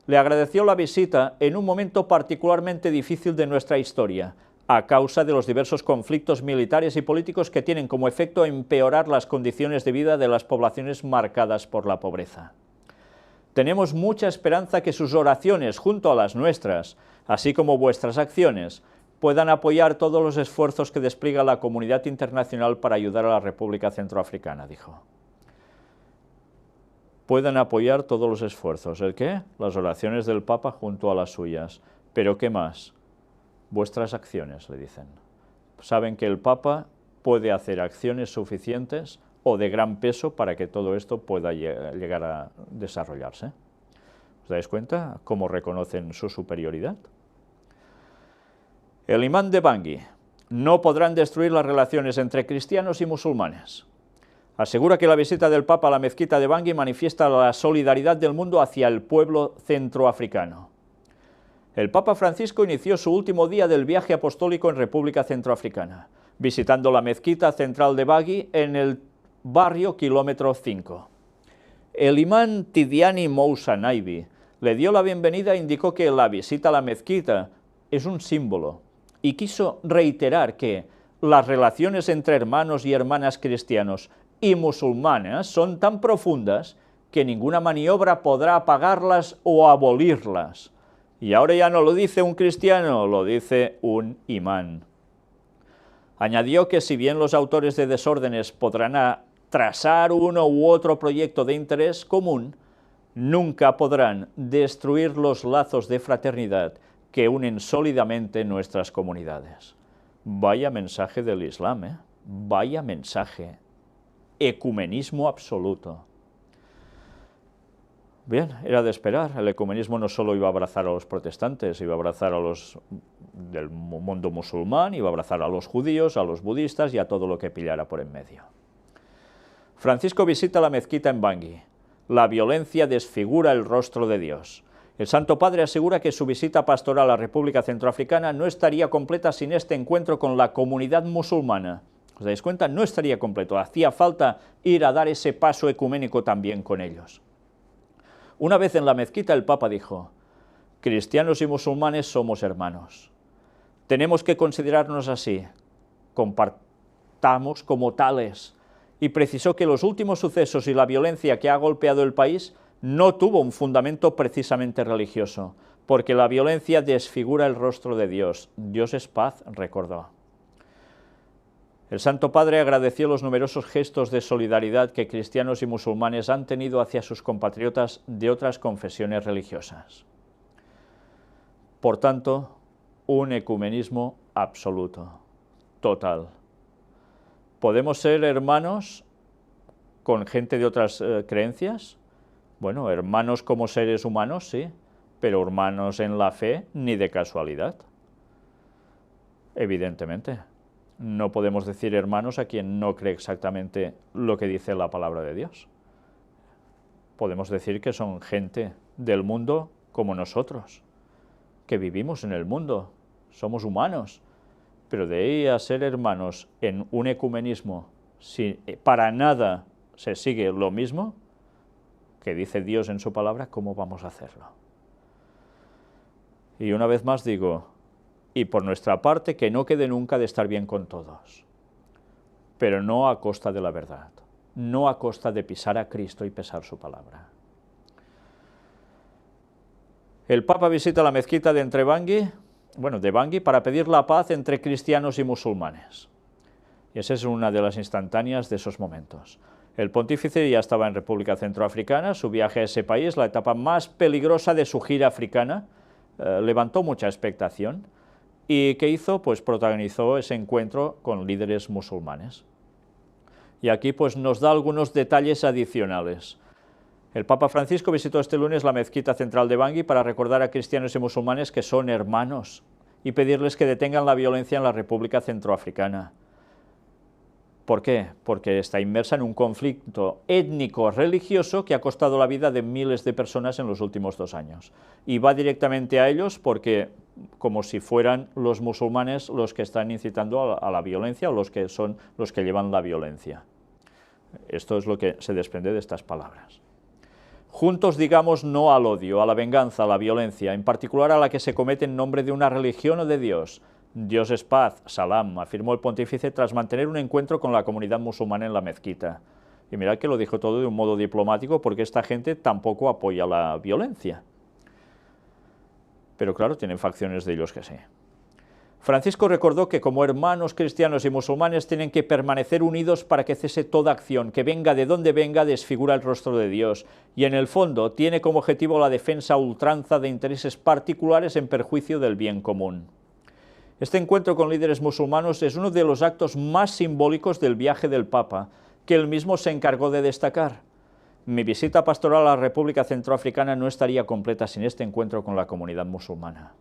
le agradeció la visita en un momento particularmente difícil de nuestra historia, a causa de los diversos conflictos militares y políticos que tienen como efecto empeorar las condiciones de vida de las poblaciones marcadas por la pobreza. Tenemos mucha esperanza que sus oraciones, junto a las nuestras, así como vuestras acciones, puedan apoyar todos los esfuerzos que despliega la comunidad internacional para ayudar a la República Centroafricana, dijo. Puedan apoyar todos los esfuerzos. ¿El qué? Las oraciones del Papa junto a las suyas. ¿Pero qué más? Vuestras acciones, le dicen. Saben que el Papa puede hacer acciones suficientes o de gran peso para que todo esto pueda llegar a desarrollarse. ¿Os dais cuenta cómo reconocen su superioridad? El imán de Bangui: no podrán destruir las relaciones entre cristianos y musulmanes. Asegura que la visita del Papa a la mezquita de Bangui manifiesta la solidaridad del mundo hacia el pueblo centroafricano. El Papa Francisco inició su último día del viaje apostólico en República Centroafricana, visitando la mezquita central de Bangui en el barrio Kilómetro 5. El imán Tidiane Moussa Naibi le dio la bienvenida e indicó que la visita a la mezquita es un símbolo y quiso reiterar que las relaciones entre hermanos y hermanas cristianos y musulmanas son tan profundas que ninguna maniobra podrá apagarlas o abolirlas. Y ahora ya no lo dice un cristiano, lo dice un imán. Añadió que si bien los autores de desórdenes podrán trazar uno u otro proyecto de interés común, nunca podrán destruir los lazos de fraternidad que unen sólidamente nuestras comunidades. Vaya mensaje del Islam, ¿eh? Vaya mensaje. Ecumenismo absoluto. Bien, era de esperar. El ecumenismo no solo iba a abrazar a los protestantes, iba a abrazar a los del mundo musulmán, iba a abrazar a los judíos, a los budistas y a todo lo que pillara por en medio. Francisco visita la mezquita en Bangui. La violencia desfigura el rostro de Dios. El Santo Padre asegura que su visita pastoral a la República Centroafricana no estaría completa sin este encuentro con la comunidad musulmana. ¿Os dais cuenta? No estaría completo. Hacía falta ir a dar ese paso ecuménico también con ellos. Una vez en la mezquita el Papa dijo: cristianos y musulmanes somos hermanos. Tenemos que considerarnos así, compartamos como tales, y precisó que los últimos sucesos y la violencia que ha golpeado el país no tuvo un fundamento precisamente religioso, porque la violencia desfigura el rostro de Dios. Dios es paz, recordó. El Santo Padre agradeció los numerosos gestos de solidaridad que cristianos y musulmanes han tenido hacia sus compatriotas de otras confesiones religiosas. Por tanto, un ecumenismo absoluto, total. ¿Podemos ser hermanos con gente de otras creencias? Bueno, hermanos como seres humanos, sí, pero hermanos en la fe ni de casualidad. Evidentemente. No podemos decir hermanos a quien no cree exactamente lo que dice la palabra de Dios. Podemos decir que son gente del mundo como nosotros, que vivimos en el mundo, somos humanos, pero de ahí a ser hermanos en un ecumenismo, si para nada se sigue lo mismo que dice Dios en su palabra, ¿cómo vamos a hacerlo? Y una vez más digo, y por nuestra parte, que no quede nunca de estar bien con todos, pero no a costa de la verdad, no a costa de pisar a Cristo y pesar su palabra. El Papa visita la mezquita de Bangui para pedir la paz entre cristianos y musulmanes. Y esa es una de las instantáneas de esos momentos. El pontífice ya estaba en República Centroafricana, su viaje a ese país, la etapa más peligrosa de su gira africana, levantó mucha expectación. ¿Y qué hizo? Pues protagonizó ese encuentro con líderes musulmanes. Y aquí pues nos da algunos detalles adicionales. El Papa Francisco visitó este lunes la mezquita central de Bangui para recordar a cristianos y musulmanes que son hermanos y pedirles que detengan la violencia en la República Centroafricana. ¿Por qué? Porque está inmersa en un conflicto étnico-religioso que ha costado la vida de miles de personas en los últimos 2 años. Y va directamente a ellos porque, como si fueran los musulmanes los que están incitando a la violencia o los que son los que llevan la violencia. Esto es lo que se desprende de estas palabras. Juntos digamos no al odio, a la venganza, a la violencia, en particular a la que se comete en nombre de una religión o de Dios. Dios es paz, salam, afirmó el pontífice tras mantener un encuentro con la comunidad musulmana en la mezquita. Y mirad que lo dijo todo de un modo diplomático porque esta gente tampoco apoya la violencia. Pero claro, tienen facciones de ellos que sí. Francisco recordó que como hermanos cristianos y musulmanes tienen que permanecer unidos para que cese toda acción, que venga de donde venga, desfigura el rostro de Dios, y en el fondo tiene como objetivo la defensa a ultranza de intereses particulares en perjuicio del bien común. Este encuentro con líderes musulmanes es uno de los actos más simbólicos del viaje del Papa, que él mismo se encargó de destacar. Mi visita pastoral a la República Centroafricana no estaría completa sin este encuentro con la comunidad musulmana.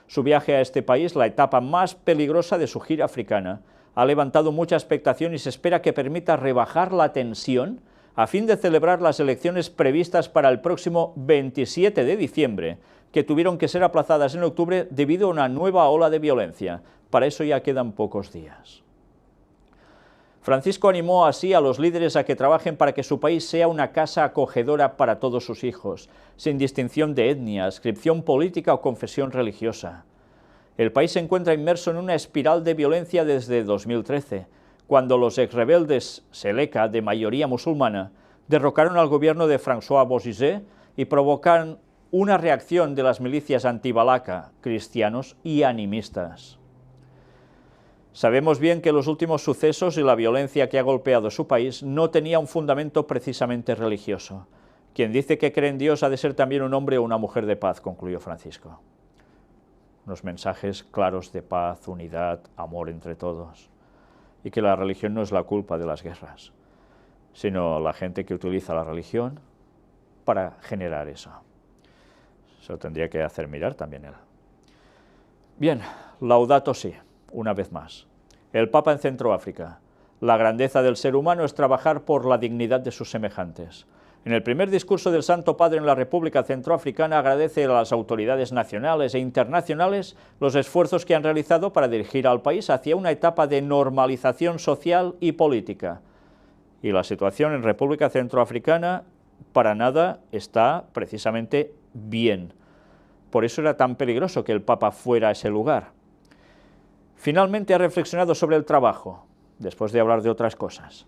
Su viaje a este país, la etapa más peligrosa de su gira africana, ha levantado mucha expectación y se espera que permita rebajar la tensión a fin de celebrar las elecciones previstas para el próximo 27 de diciembre, que tuvieron que ser aplazadas en octubre debido a una nueva ola de violencia. Para eso ya quedan pocos días. Francisco animó así a los líderes a que trabajen para que su país sea una casa acogedora para todos sus hijos, sin distinción de etnia, adscripción política o confesión religiosa. El país se encuentra inmerso en una espiral de violencia desde 2013, cuando los exrebeldes Seleka, de mayoría musulmana, derrocaron al gobierno de François Bozizé y provocaron una reacción de las milicias anti-Balaka, cristianos y animistas. Sabemos bien que los últimos sucesos y la violencia que ha golpeado su país no tenía un fundamento precisamente religioso. Quien dice que cree en Dios ha de ser también un hombre o una mujer de paz, concluyó Francisco. Unos mensajes claros de paz, unidad, amor entre todos, y que la religión no es la culpa de las guerras, sino la gente que utiliza la religión para generar eso. Se lo tendría que hacer mirar también él. Bien, Laudato Si, una vez más. El Papa en Centroáfrica. La grandeza del ser humano es trabajar por la dignidad de sus semejantes. En el primer discurso del Santo Padre en la República Centroafricana agradece a las autoridades nacionales e internacionales los esfuerzos que han realizado para dirigir al país hacia una etapa de normalización social y política. Y la situación en República Centroafricana para nada está precisamente bien. Por eso era tan peligroso que el Papa fuera a ese lugar. Finalmente ha reflexionado sobre el trabajo, después de hablar de otras cosas.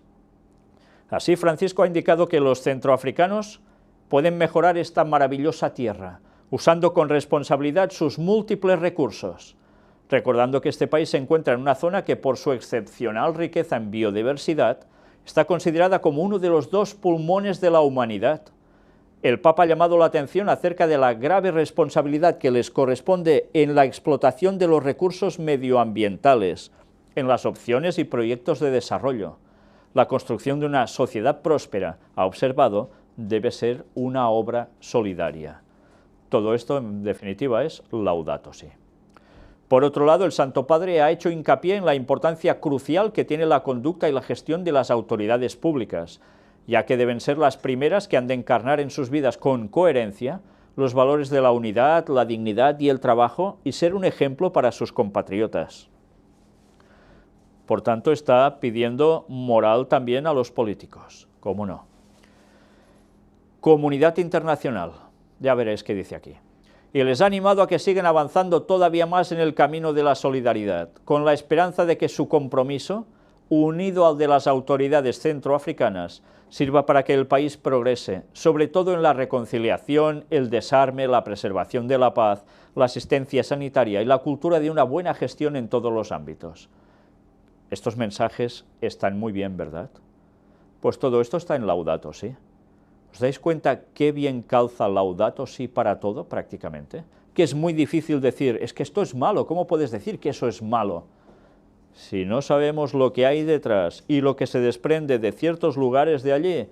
Así, Francisco ha indicado que los centroafricanos pueden mejorar esta maravillosa tierra, usando con responsabilidad sus múltiples recursos, recordando que este país se encuentra en una zona que, por su excepcional riqueza en biodiversidad, está considerada como uno de los 2 pulmones de la humanidad. El Papa ha llamado la atención acerca de la grave responsabilidad que les corresponde en la explotación de los recursos medioambientales, en las opciones y proyectos de desarrollo. La construcción de una sociedad próspera, ha observado, debe ser una obra solidaria. Todo esto, en definitiva, es Laudato Si. Por otro lado, el Santo Padre ha hecho hincapié en la importancia crucial que tiene la conducta y la gestión de las autoridades públicas, ya que deben ser las primeras que han de encarnar en sus vidas con coherencia los valores de la unidad, la dignidad y el trabajo y ser un ejemplo para sus compatriotas. Por tanto, está pidiendo moral también a los políticos, ¿cómo no? Comunidad internacional, ya veréis qué dice aquí. Y les ha animado a que sigan avanzando todavía más en el camino de la solidaridad, con la esperanza de que su compromiso, unido al de las autoridades centroafricanas, sirva para que el país progrese, sobre todo en la reconciliación, el desarme, la preservación de la paz, la asistencia sanitaria y la cultura de una buena gestión en todos los ámbitos. Estos mensajes están muy bien, ¿verdad? Pues todo esto está en Laudato Si. ¿Os dais cuenta qué bien calza Laudato Si para todo, prácticamente? Que es muy difícil decir, es que esto es malo, ¿cómo puedes decir que eso es malo? Si no sabemos lo que hay detrás y lo que se desprende de ciertos lugares de allí,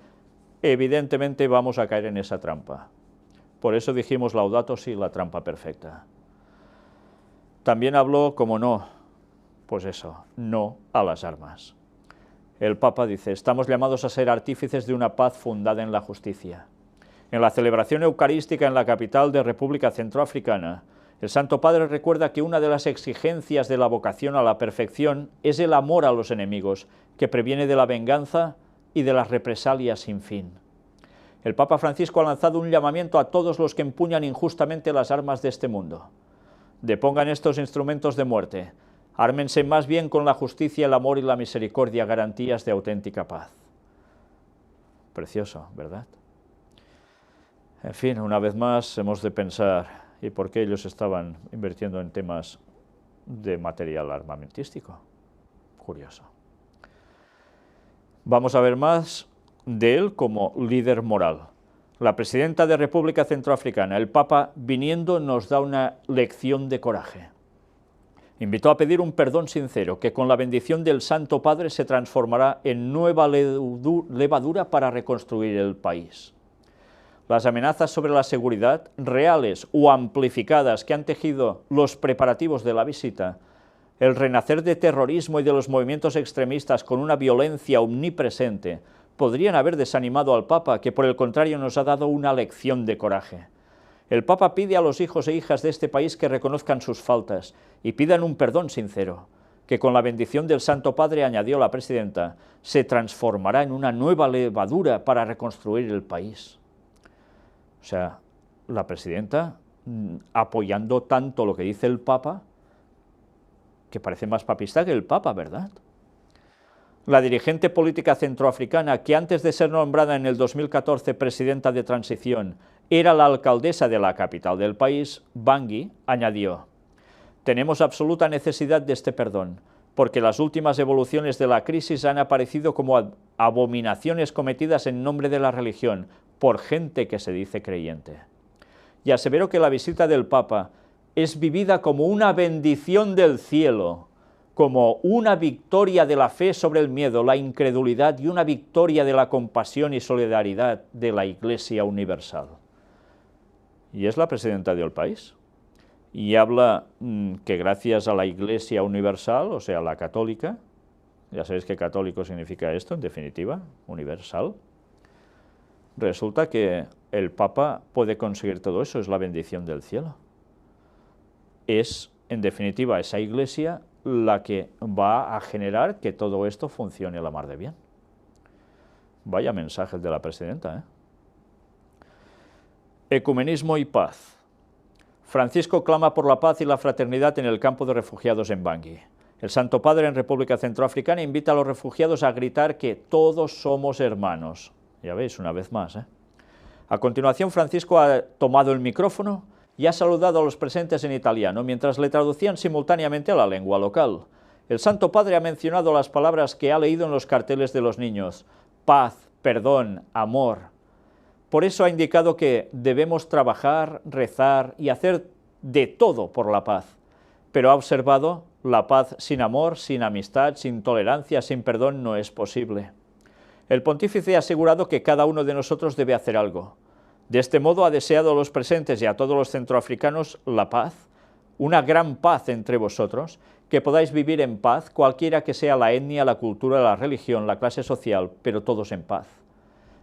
evidentemente vamos a caer en esa trampa. Por eso dijimos Laudato Si, la trampa perfecta. También habló, como no, pues eso, no a las armas. El Papa dice, estamos llamados a ser artífices de una paz fundada en la justicia. En la celebración eucarística en la capital de República Centroafricana, el Santo Padre recuerda que una de las exigencias de la vocación a la perfección es el amor a los enemigos, que previene de la venganza y de las represalias sin fin. El Papa Francisco ha lanzado un llamamiento a todos los que empuñan injustamente las armas de este mundo. Depongan estos instrumentos de muerte, ármense más bien con la justicia, el amor y la misericordia, garantías de auténtica paz. Precioso, ¿verdad? En fin, una vez más hemos de pensar, ¿y por qué ellos estaban invirtiendo en temas de material armamentístico? Curioso. Vamos a ver más de él como líder moral. La presidenta de República Centroafricana, el Papa, viniendo, nos da una lección de coraje. Invitó a pedir un perdón sincero, que con la bendición del Santo Padre se transformará en nueva levadura para reconstruir el país. Las amenazas sobre la seguridad, reales o amplificadas, que han tejido los preparativos de la visita, el renacer de terrorismo y de los movimientos extremistas con una violencia omnipresente, podrían haber desanimado al Papa, que por el contrario nos ha dado una lección de coraje. El Papa pide a los hijos e hijas de este país que reconozcan sus faltas y pidan un perdón sincero, que con la bendición del Santo Padre, añadió la presidenta, se transformará en una nueva levadura para reconstruir el país. O sea, la presidenta apoyando tanto lo que dice el Papa, que parece más papista que el Papa, ¿verdad? La dirigente política centroafricana, que antes de ser nombrada en el 2014 presidenta de transición, era la alcaldesa de la capital del país, Bangui, añadió: «Tenemos absoluta necesidad de este perdón, porque las últimas evoluciones de la crisis han aparecido como abominaciones cometidas en nombre de la religión por gente que se dice creyente». Y aseveró que la visita del Papa es vivida como una bendición del cielo, como una victoria de la fe sobre el miedo, la incredulidad y una victoria de la compasión y solidaridad de la Iglesia universal. Y es la presidenta del país. Y habla que gracias a la Iglesia universal, o sea, la católica, ya sabéis que católico significa esto, en definitiva, universal, resulta que el Papa puede conseguir todo eso, es la bendición del cielo. Es, en definitiva, esa Iglesia la que va a generar que todo esto funcione a la mar de bien. Vaya mensaje el de la presidenta, ¿eh? Ecumenismo y paz. Francisco clama por la paz y la fraternidad en el campo de refugiados en Bangui. El Santo Padre en República Centroafricana invita a los refugiados a gritar que todos somos hermanos. Ya veis, una vez más, ¿eh? A continuación, Francisco ha tomado el micrófono y ha saludado a los presentes en italiano, mientras le traducían simultáneamente a la lengua local. El Santo Padre ha mencionado las palabras que ha leído en los carteles de los niños: paz, perdón, amor. Por eso ha indicado que debemos trabajar, rezar y hacer de todo por la paz. Pero ha observado: la paz sin amor, sin amistad, sin tolerancia, sin perdón no es posible. El pontífice ha asegurado que cada uno de nosotros debe hacer algo. De este modo ha deseado a los presentes y a todos los centroafricanos la paz, una gran paz entre vosotros, que podáis vivir en paz, cualquiera que sea la etnia, la cultura, la religión, la clase social, pero todos en paz.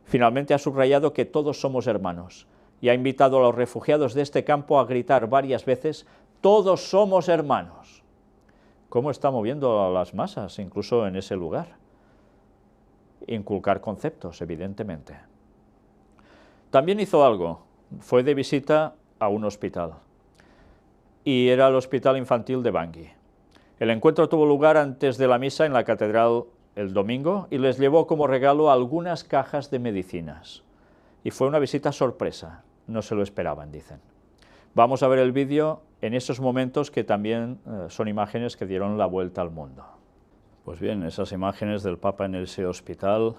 Finalmente ha subrayado que todos somos hermanos y ha invitado a los refugiados de este campo a gritar varias veces: todos somos hermanos. ¿Cómo está moviendo a las masas, incluso en ese lugar? Inculcar conceptos, evidentemente. También hizo algo, fue de visita a un hospital, y era el Hospital Infantil de Bangui. El encuentro tuvo lugar antes de la misa en la catedral el domingo y les llevó como regalo algunas cajas de medicinas. Y fue una visita sorpresa, no se lo esperaban, dicen. Vamos a ver el vídeo en esos momentos que también son imágenes que dieron la vuelta al mundo. Pues bien, esas imágenes del Papa en ese hospital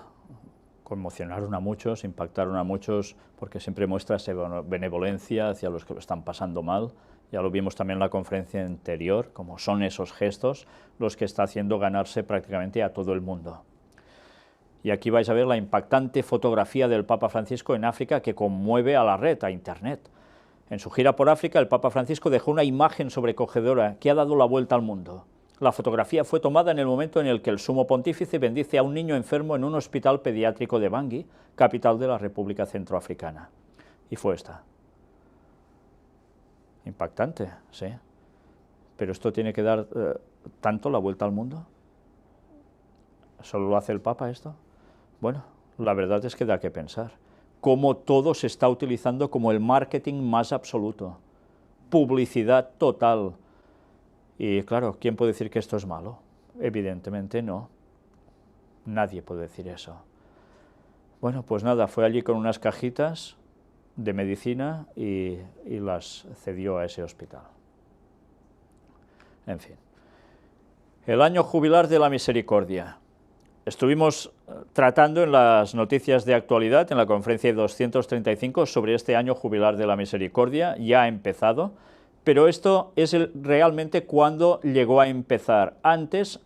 conmocionaron a muchos, impactaron a muchos, porque siempre muestra esa benevolencia hacia los que lo están pasando mal. Ya lo vimos también en la conferencia anterior, como son esos gestos los que está haciendo ganarse prácticamente a todo el mundo. Y aquí vais a ver la impactante fotografía del Papa Francisco en África que conmueve a la red, a Internet. En su gira por África, el Papa Francisco dejó una imagen sobrecogedora que ha dado la vuelta al mundo. La fotografía fue tomada en el momento en el que el sumo pontífice bendice a un niño enfermo en un hospital pediátrico de Bangui, capital de la República Centroafricana. Y fue esta. Impactante, sí. Pero esto tiene que dar tanto la vuelta al mundo. ¿Solo lo hace el Papa esto? Bueno, la verdad es que da que pensar. Cómo todo se está utilizando como el marketing más absoluto. Publicidad total. Y claro, ¿quién puede decir que esto es malo? Evidentemente no. Nadie puede decir eso. Bueno, pues nada, fue allí con unas cajitas de medicina y las cedió a ese hospital. En fin. El año jubilar de la misericordia. Estuvimos tratando en las noticias de actualidad, en la conferencia 235, sobre este año jubilar de la misericordia. Ya ha empezado. Pero esto es realmente cuando llegó a empezar, antes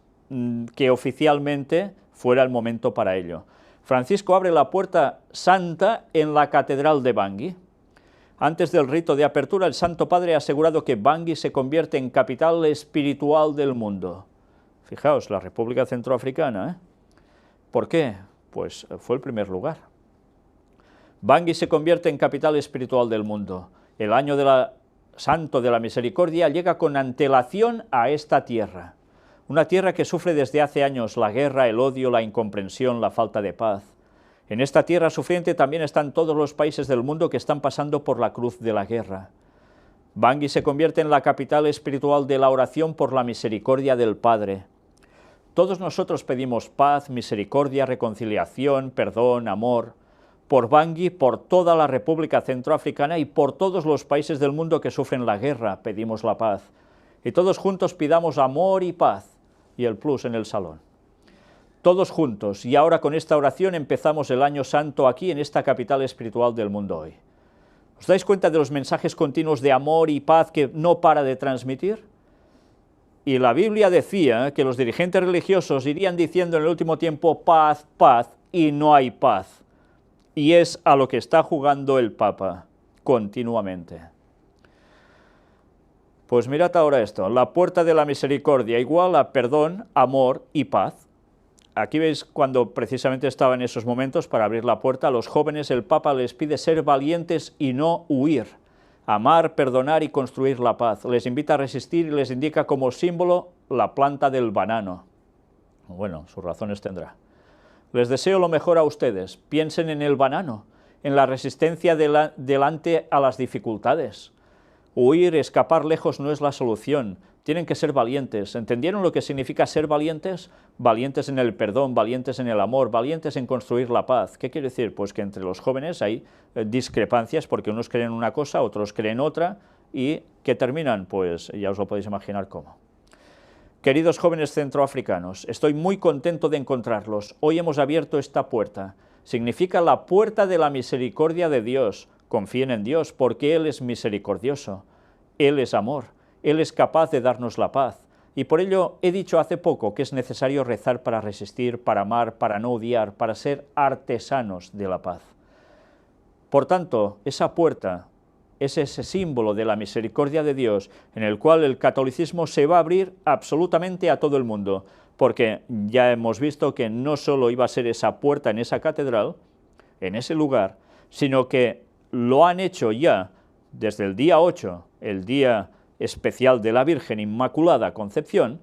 que oficialmente fuera el momento para ello. Francisco abre la puerta santa en la catedral de Bangui. Antes del rito de apertura, el Santo Padre ha asegurado que Bangui se convierte en capital espiritual del mundo. Fijaos, la República Centroafricana, ¿eh? ¿Por qué? Pues fue el primer lugar. Bangui se convierte en capital espiritual del mundo. El año santo de la misericordia llega con antelación a esta tierra, una tierra que sufre desde hace años la guerra, el odio, la incomprensión, la falta de paz. En esta tierra sufriente también están todos los países del mundo que están pasando por la cruz de la guerra. Bangui se convierte en la capital espiritual de la oración por la misericordia del Padre. Todos nosotros pedimos paz, misericordia, reconciliación, perdón, amor. Por Bangui, por toda la República Centroafricana y por todos los países del mundo que sufren la guerra, pedimos la paz. Y todos juntos pidamos amor y paz. Y el plus en el salón. Todos juntos, y ahora con esta oración empezamos el Año Santo aquí en esta capital espiritual del mundo hoy. ¿Os dais cuenta de los mensajes continuos de amor y paz que no para de transmitir? Y la Biblia decía que los dirigentes religiosos irían diciendo en el último tiempo paz, paz, y no hay paz. Y es a lo que está jugando el Papa continuamente. Pues mirad ahora esto, la puerta de la misericordia igual a perdón, amor y paz. Aquí veis cuando precisamente estaba en esos momentos para abrir la puerta, a los jóvenes el Papa les pide ser valientes y no huir, amar, perdonar y construir la paz. Les invita a resistir y les indica como símbolo la planta del banano. Bueno, sus razones tendrá. Les deseo lo mejor a ustedes, piensen en el banano, en la resistencia delante a las dificultades. Huir, escapar lejos no es la solución. Tienen que ser valientes. ¿Entendieron lo que significa ser valientes? Valientes en el perdón, valientes en el amor, valientes en construir la paz. ¿Qué quiere decir? Pues que entre los jóvenes hay discrepancias porque unos creen una cosa, otros creen otra, y ¿qué terminan? Pues ya os lo podéis imaginar cómo. Queridos jóvenes centroafricanos, estoy muy contento de encontrarlos. Hoy hemos abierto esta puerta. Significa la puerta de la misericordia de Dios. Confíen en Dios porque Él es misericordioso. Él es amor. Él es capaz de darnos la paz, y por ello he dicho hace poco que es necesario rezar para resistir, para amar, para no odiar, para ser artesanos de la paz. Por tanto, esa puerta es ese símbolo de la misericordia de Dios, en el cual el catolicismo se va a abrir absolutamente a todo el mundo, porque ya hemos visto que no solo iba a ser esa puerta en esa catedral, en ese lugar, sino que lo han hecho ya desde el día 8, el día especial de la Virgen Inmaculada Concepción,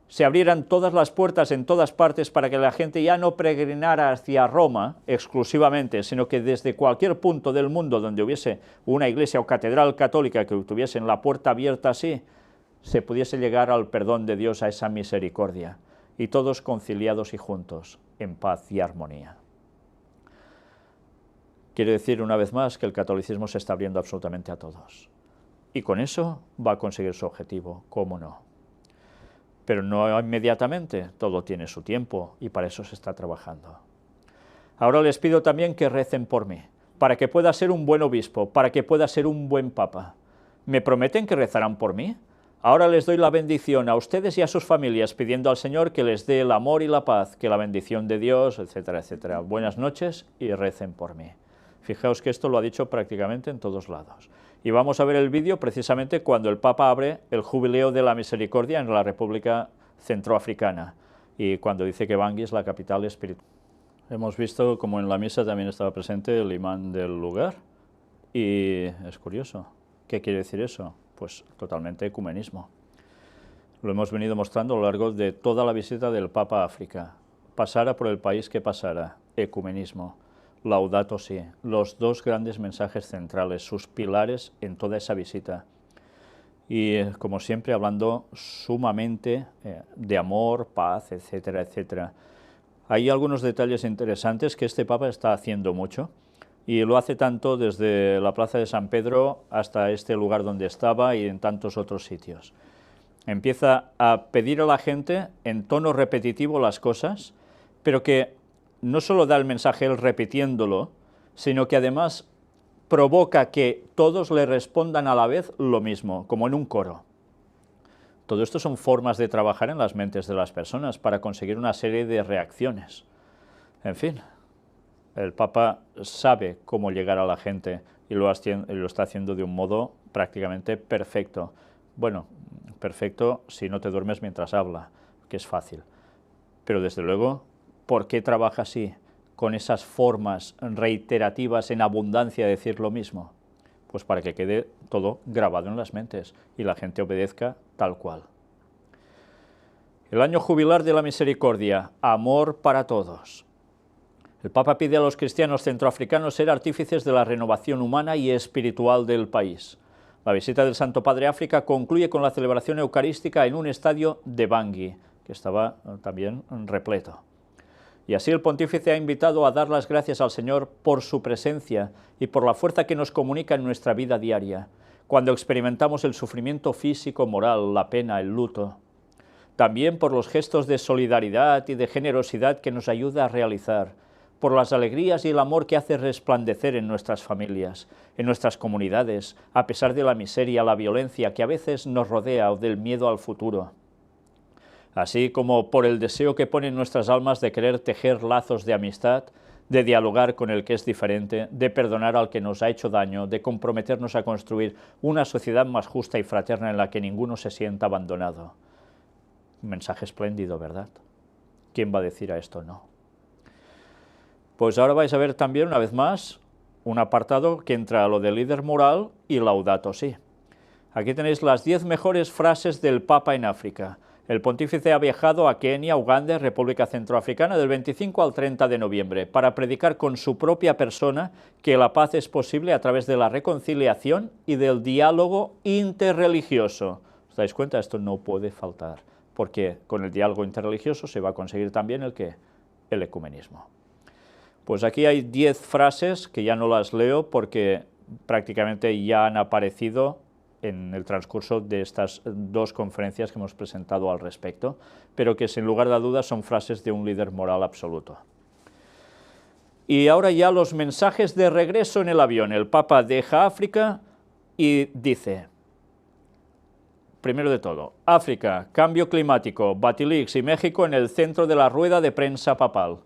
se abrieran todas las puertas en todas partes para que la gente ya no peregrinara hacia Roma exclusivamente, sino que desde cualquier punto del mundo donde hubiese una iglesia o catedral católica que tuviesen la puerta abierta así, se pudiese llegar al perdón de Dios, a esa misericordia, y todos conciliados y juntos, en paz y armonía. Quiere decir una vez más que el catolicismo se está abriendo absolutamente a todos. Y con eso va a conseguir su objetivo, ¿cómo no? Pero no inmediatamente, todo tiene su tiempo y para eso se está trabajando. Ahora les pido también que recen por mí, para que pueda ser un buen obispo, para que pueda ser un buen papa. ¿Me prometen que rezarán por mí? Ahora les doy la bendición a ustedes y a sus familias, pidiendo al Señor que les dé el amor y la paz, que la bendición de Dios, etcétera, etcétera. Buenas noches y recen por mí. Fijaos que esto lo ha dicho prácticamente en todos lados. Y vamos a ver el vídeo precisamente cuando el Papa abre el Jubileo de la Misericordia en la República Centroafricana y cuando dice que Bangui es la capital espiritual. Hemos visto como en la misa también estaba presente el imán del lugar y es curioso. ¿Qué quiere decir eso? Pues totalmente ecumenismo. Lo hemos venido mostrando a lo largo de toda la visita del Papa a África. Pasara por el país que pasara, ecumenismo. Laudato Si, los dos grandes mensajes centrales, sus pilares en toda esa visita. Y como siempre hablando sumamente de amor, paz, etcétera, etcétera. Hay algunos detalles interesantes que este Papa está haciendo mucho y lo hace tanto desde la Plaza de San Pedro hasta este lugar donde estaba y en tantos otros sitios. Empieza a pedir a la gente en tono repetitivo las cosas, pero que no solo da el mensaje él repitiéndolo, sino que además provoca que todos le respondan a la vez lo mismo, como en un coro. Todo esto son formas de trabajar en las mentes de las personas para conseguir una serie de reacciones. En fin, el Papa sabe cómo llegar a la gente y lo está haciendo de un modo prácticamente perfecto. Bueno, perfecto si no te duermes mientras habla, que es fácil. Pero desde luego, ¿por qué trabaja así, con esas formas reiterativas en abundancia de decir lo mismo? Pues para que quede todo grabado en las mentes y la gente obedezca tal cual. El año jubilar de la misericordia, amor para todos. El Papa pide a los cristianos centroafricanos ser artífices de la renovación humana y espiritual del país. La visita del Santo Padre a África concluye con la celebración eucarística en un estadio de Bangui, que estaba también repleto. Y así el pontífice ha invitado a dar las gracias al Señor por su presencia y por la fuerza que nos comunica en nuestra vida diaria, cuando experimentamos el sufrimiento físico, moral, la pena, el luto. También por los gestos de solidaridad y de generosidad que nos ayuda a realizar, por las alegrías y el amor que hace resplandecer en nuestras familias, en nuestras comunidades, a pesar de la miseria, la violencia que a veces nos rodea o del miedo al futuro. Así como por el deseo que pone en nuestras almas de querer tejer lazos de amistad, de dialogar con el que es diferente, de perdonar al que nos ha hecho daño, de comprometernos a construir una sociedad más justa y fraterna en la que ninguno se sienta abandonado. Un mensaje espléndido, ¿verdad? ¿Quién va a decir a esto no? Pues ahora vais a ver también, una vez más, un apartado que entra a lo de líder moral y Laudato Si. Aquí tenéis las 10 mejores frases del Papa en África. El pontífice ha viajado a Kenia, Uganda y República Centroafricana del 25 al 30 de noviembre para predicar con su propia persona que la paz es posible a través de la reconciliación y del diálogo interreligioso. ¿Os dais cuenta? Esto no puede faltar, porque con el diálogo interreligioso se va a conseguir también el ecumenismo. Pues aquí hay 10 frases que ya no las leo porque prácticamente ya han aparecido en el transcurso de estas 2 conferencias que hemos presentado al respecto, pero que sin lugar a dudas son frases de un líder moral absoluto. Y ahora ya los mensajes de regreso en el avión. El Papa deja África y dice, primero de todo, África, cambio climático, Batilix y México en el centro de la rueda de prensa papal.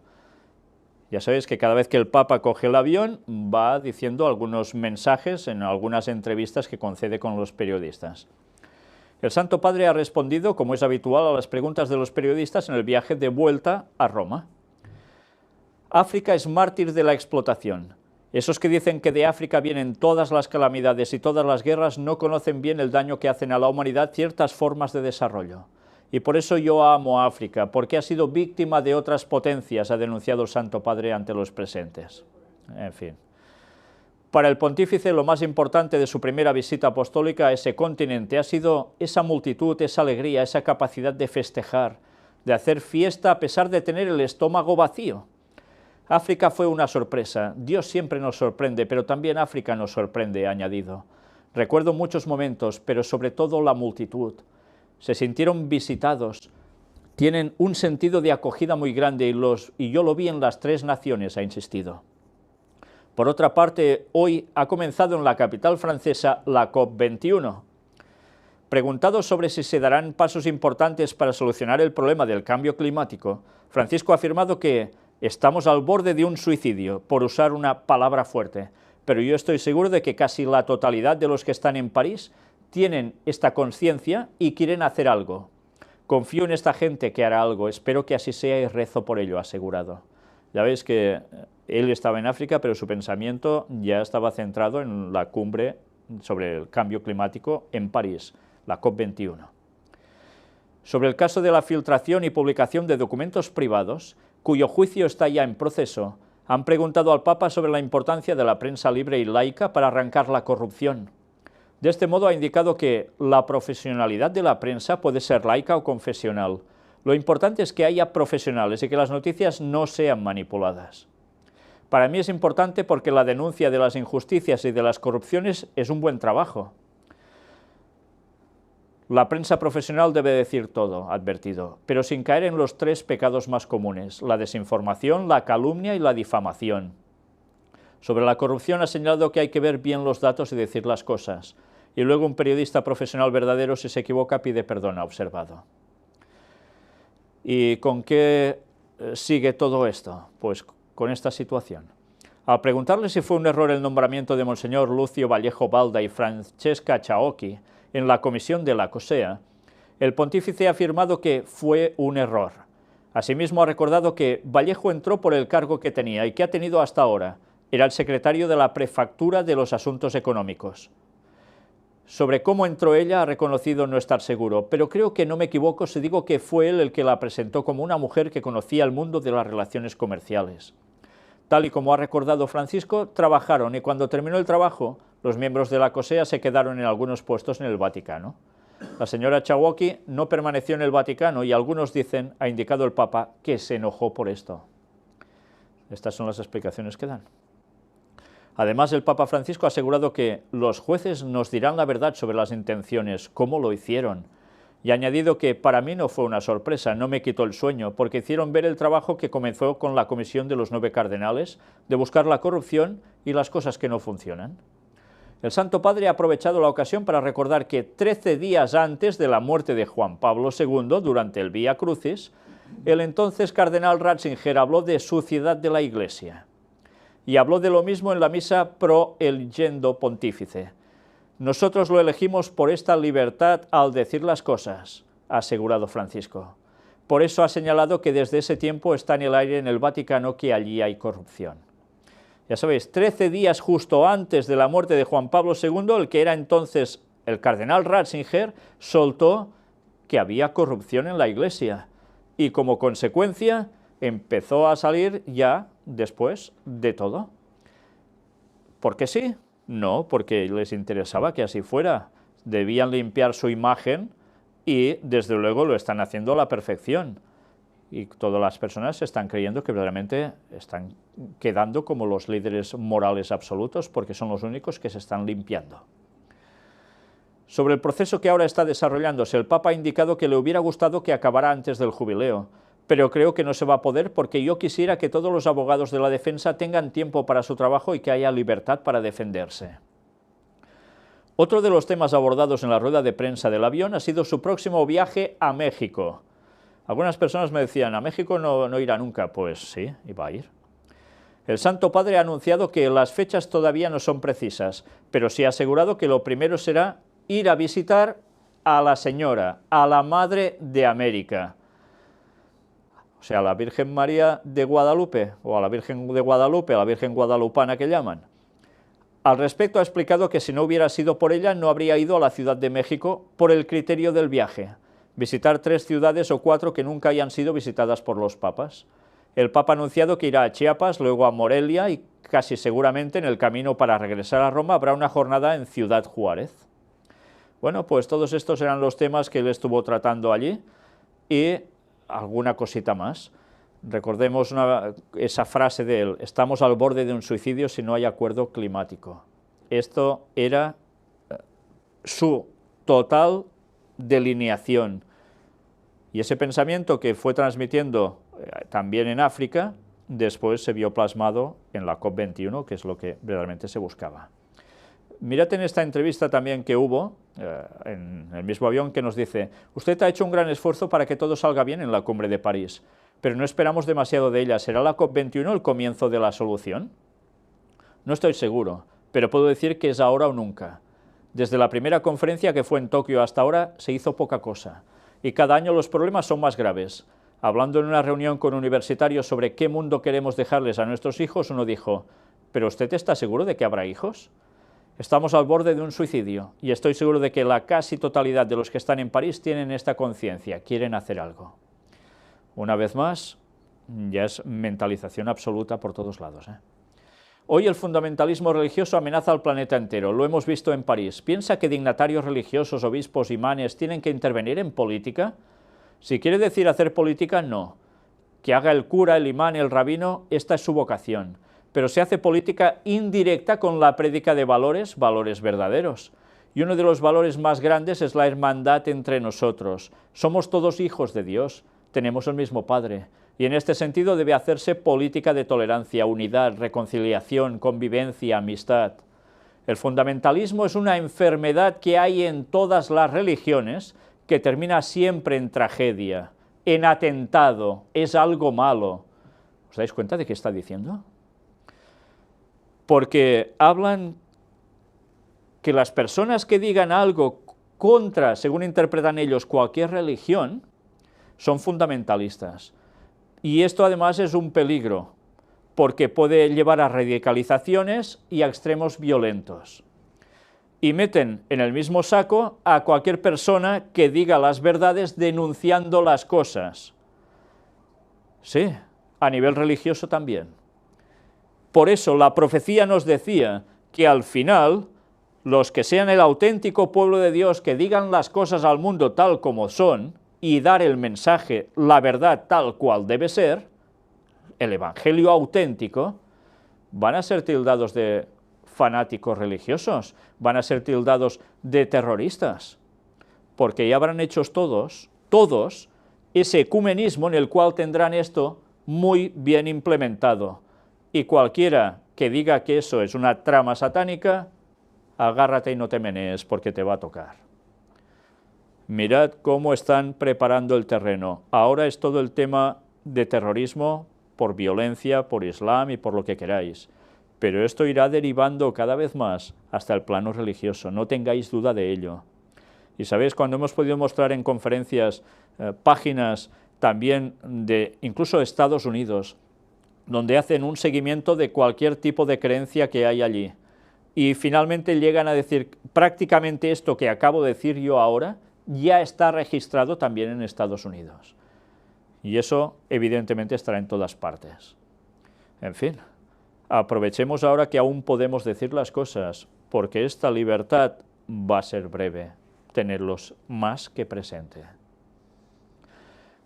Ya sabéis que cada vez que el Papa coge el avión va diciendo algunos mensajes en algunas entrevistas que concede con los periodistas. El Santo Padre ha respondido, como es habitual, a las preguntas de los periodistas en el viaje de vuelta a Roma. África es mártir de la explotación. Esos que dicen que de África vienen todas las calamidades y todas las guerras no conocen bien el daño que hacen a la humanidad ciertas formas de desarrollo. Y por eso yo amo a África, porque ha sido víctima de otras potencias, ha denunciado el Santo Padre ante los presentes. En fin. Para el pontífice, lo más importante de su primera visita apostólica a ese continente ha sido esa multitud, esa alegría, esa capacidad de festejar, de hacer fiesta a pesar de tener el estómago vacío. África fue una sorpresa. Dios siempre nos sorprende, pero también África nos sorprende, ha añadido. Recuerdo muchos momentos, pero sobre todo la multitud. Se sintieron visitados, tienen un sentido de acogida muy grande y yo lo vi en las 3 naciones, ha insistido. Por otra parte, hoy ha comenzado en la capital francesa la COP21. Preguntado sobre si se darán pasos importantes para solucionar el problema del cambio climático, Francisco ha afirmado que estamos al borde de un suicidio, por usar una palabra fuerte, pero yo estoy seguro de que casi la totalidad de los que están en París tienen esta conciencia y quieren hacer algo. Confío en esta gente que hará algo, espero que así sea y rezo por ello, ha asegurado. Ya veis que él estaba en África, pero su pensamiento ya estaba centrado en la cumbre sobre el cambio climático en París, la COP21. Sobre el caso de la filtración y publicación de documentos privados, cuyo juicio está ya en proceso, han preguntado al Papa sobre la importancia de la prensa libre y laica para arrancar la corrupción. De este modo ha indicado que la profesionalidad de la prensa puede ser laica o confesional. Lo importante es que haya profesionales y que las noticias no sean manipuladas. Para mí es importante porque la denuncia de las injusticias y de las corrupciones es un buen trabajo. La prensa profesional debe decir todo, ha advertido, pero sin caer en los 3 pecados más comunes, la desinformación, la calumnia y la difamación. Sobre la corrupción ha señalado que hay que ver bien los datos y decir las cosas, y luego un periodista profesional verdadero, si se equivoca, pide perdón, ha observado. ¿Y con qué sigue todo esto? Pues con esta situación. Al preguntarle si fue un error el nombramiento de Monseñor Lucio Vallejo Balda y Francesca Chaocchi en la comisión de la COSEA, el pontífice ha afirmado que fue un error. Asimismo ha recordado que Vallejo entró por el cargo que tenía y que ha tenido hasta ahora. Era el secretario de la Prefectura de los Asuntos Económicos. Sobre cómo entró ella ha reconocido no estar seguro, pero creo que no me equivoco si digo que fue él el que la presentó como una mujer que conocía el mundo de las relaciones comerciales. Tal y como ha recordado Francisco, trabajaron y cuando terminó el trabajo los miembros de la COSEA se quedaron en algunos puestos en el Vaticano. La señora Chawocki no permaneció en el Vaticano y algunos dicen, ha indicado el Papa, que se enojó por esto. Estas son las explicaciones que dan. Además, el Papa Francisco ha asegurado que los jueces nos dirán la verdad sobre las intenciones, cómo lo hicieron, y ha añadido que para mí no fue una sorpresa, no me quitó el sueño, porque hicieron ver el trabajo que comenzó con la comisión de los 9 cardenales, de buscar la corrupción y las cosas que no funcionan. El Santo Padre ha aprovechado la ocasión para recordar que 13 días antes de la muerte de Juan Pablo II, durante el Vía Crucis, el entonces cardenal Ratzinger habló de suciedad de la Iglesia. Y habló de lo mismo en la misa pro eligendo pontífice. Nosotros lo elegimos por esta libertad al decir las cosas, ha asegurado Francisco. Por eso ha señalado que desde ese tiempo está en el aire en el Vaticano que allí hay corrupción. Ya sabéis, 13 días justo antes de la muerte de Juan Pablo II, el que era entonces el cardenal Ratzinger, soltó que había corrupción en la Iglesia y como consecuencia empezó a salir ya después de todo. ¿Por qué sí? No, porque les interesaba que así fuera. Debían limpiar su imagen y desde luego lo están haciendo a la perfección. Y todas las personas están creyendo que realmente están quedando como los líderes morales absolutos porque son los únicos que se están limpiando. Sobre el proceso que ahora está desarrollándose, el Papa ha indicado que le hubiera gustado que acabara antes del jubileo, pero creo que no se va a poder porque yo quisiera que todos los abogados de la defensa tengan tiempo para su trabajo y que haya libertad para defenderse. Otro de los temas abordados en la rueda de prensa del avión ha sido su próximo viaje a México. Algunas personas me decían, ¿a México no irá nunca? Pues sí, iba a ir. El Santo Padre ha anunciado que las fechas todavía no son precisas, pero sí ha asegurado que lo primero será ir a visitar a la Señora, a la Madre de América. O sea, a la Virgen María de Guadalupe, o a la Virgen de Guadalupe, a la Virgen guadalupana que llaman. Al respecto ha explicado que si no hubiera sido por ella, no habría ido a la Ciudad de México por el criterio del viaje. Visitar 3 ciudades o 4 que nunca hayan sido visitadas por los papas. El Papa ha anunciado que irá a Chiapas, luego a Morelia y casi seguramente en el camino para regresar a Roma habrá una jornada en Ciudad Juárez. Bueno, pues todos estos eran los temas que él estuvo tratando allí y alguna cosita más. Recordemos esa frase de él, estamos al borde de un suicidio si no hay acuerdo climático. Esto era su total delineación. Y ese pensamiento que fue transmitiendo también en África, después se vio plasmado en la COP21, que es lo que realmente se buscaba. Mirad en esta entrevista también que hubo, en el mismo avión, que nos dice, usted ha hecho un gran esfuerzo para que todo salga bien en la cumbre de París, pero no esperamos demasiado de ella. ¿Será la COP21 el comienzo de la solución? No estoy seguro, pero puedo decir que es ahora o nunca. Desde la primera conferencia que fue en Tokio hasta ahora se hizo poca cosa, y cada año los problemas son más graves. Hablando en una reunión con universitarios sobre qué mundo queremos dejarles a nuestros hijos, uno dijo, ¿pero usted está seguro de que habrá hijos? Estamos al borde de un suicidio, y estoy seguro de que la casi totalidad de los que están en París tienen esta conciencia, quieren hacer algo. Una vez más, ya es mentalización absoluta por todos lados, Hoy el fundamentalismo religioso amenaza al planeta entero, lo hemos visto en París. ¿Piensa que dignatarios religiosos, obispos, imanes tienen que intervenir en política? Si quiere decir hacer política, no. Que haga el cura, el imán, el rabino, esta es su vocación. Pero se hace política indirecta con la prédica de valores, valores verdaderos. Y uno de los valores más grandes es la hermandad entre nosotros. Somos todos hijos de Dios, tenemos el mismo Padre. Y en este sentido debe hacerse política de tolerancia, unidad, reconciliación, convivencia, amistad. El fundamentalismo es una enfermedad que hay en todas las religiones que termina siempre en tragedia, en atentado, es algo malo. ¿Os dais cuenta de qué está diciendo? Porque hablan que las personas que digan algo contra, según interpretan ellos, cualquier religión, son fundamentalistas. Y esto además es un peligro, porque puede llevar a radicalizaciones y a extremos violentos. Y meten en el mismo saco a cualquier persona que diga las verdades denunciando las cosas. Sí, a nivel religioso también. Por eso la profecía nos decía que al final los que sean el auténtico pueblo de Dios, que digan las cosas al mundo tal como son, y dar el mensaje, la verdad tal cual debe ser, el evangelio auténtico, van a ser tildados de fanáticos religiosos, van a ser tildados de terroristas, porque ya habrán hecho todos ese ecumenismo en el cual tendrán esto muy bien implementado, y cualquiera que diga que eso es una trama satánica, agárrate y no te menees porque te va a tocar. Mirad cómo están preparando el terreno. Ahora es todo el tema de terrorismo por violencia, por Islam y por lo que queráis. Pero esto irá derivando cada vez más hasta el plano religioso, no tengáis duda de ello. Y sabéis, cuando hemos podido mostrar en conferencias páginas también de incluso Estados Unidos, donde hacen un seguimiento de cualquier tipo de creencia que hay allí, y finalmente llegan a decir prácticamente esto que acabo de decir yo ahora, ya está registrado también en Estados Unidos. Y eso evidentemente estará en todas partes. En fin, aprovechemos ahora que aún podemos decir las cosas, porque esta libertad va a ser breve, tenerlos más que presente.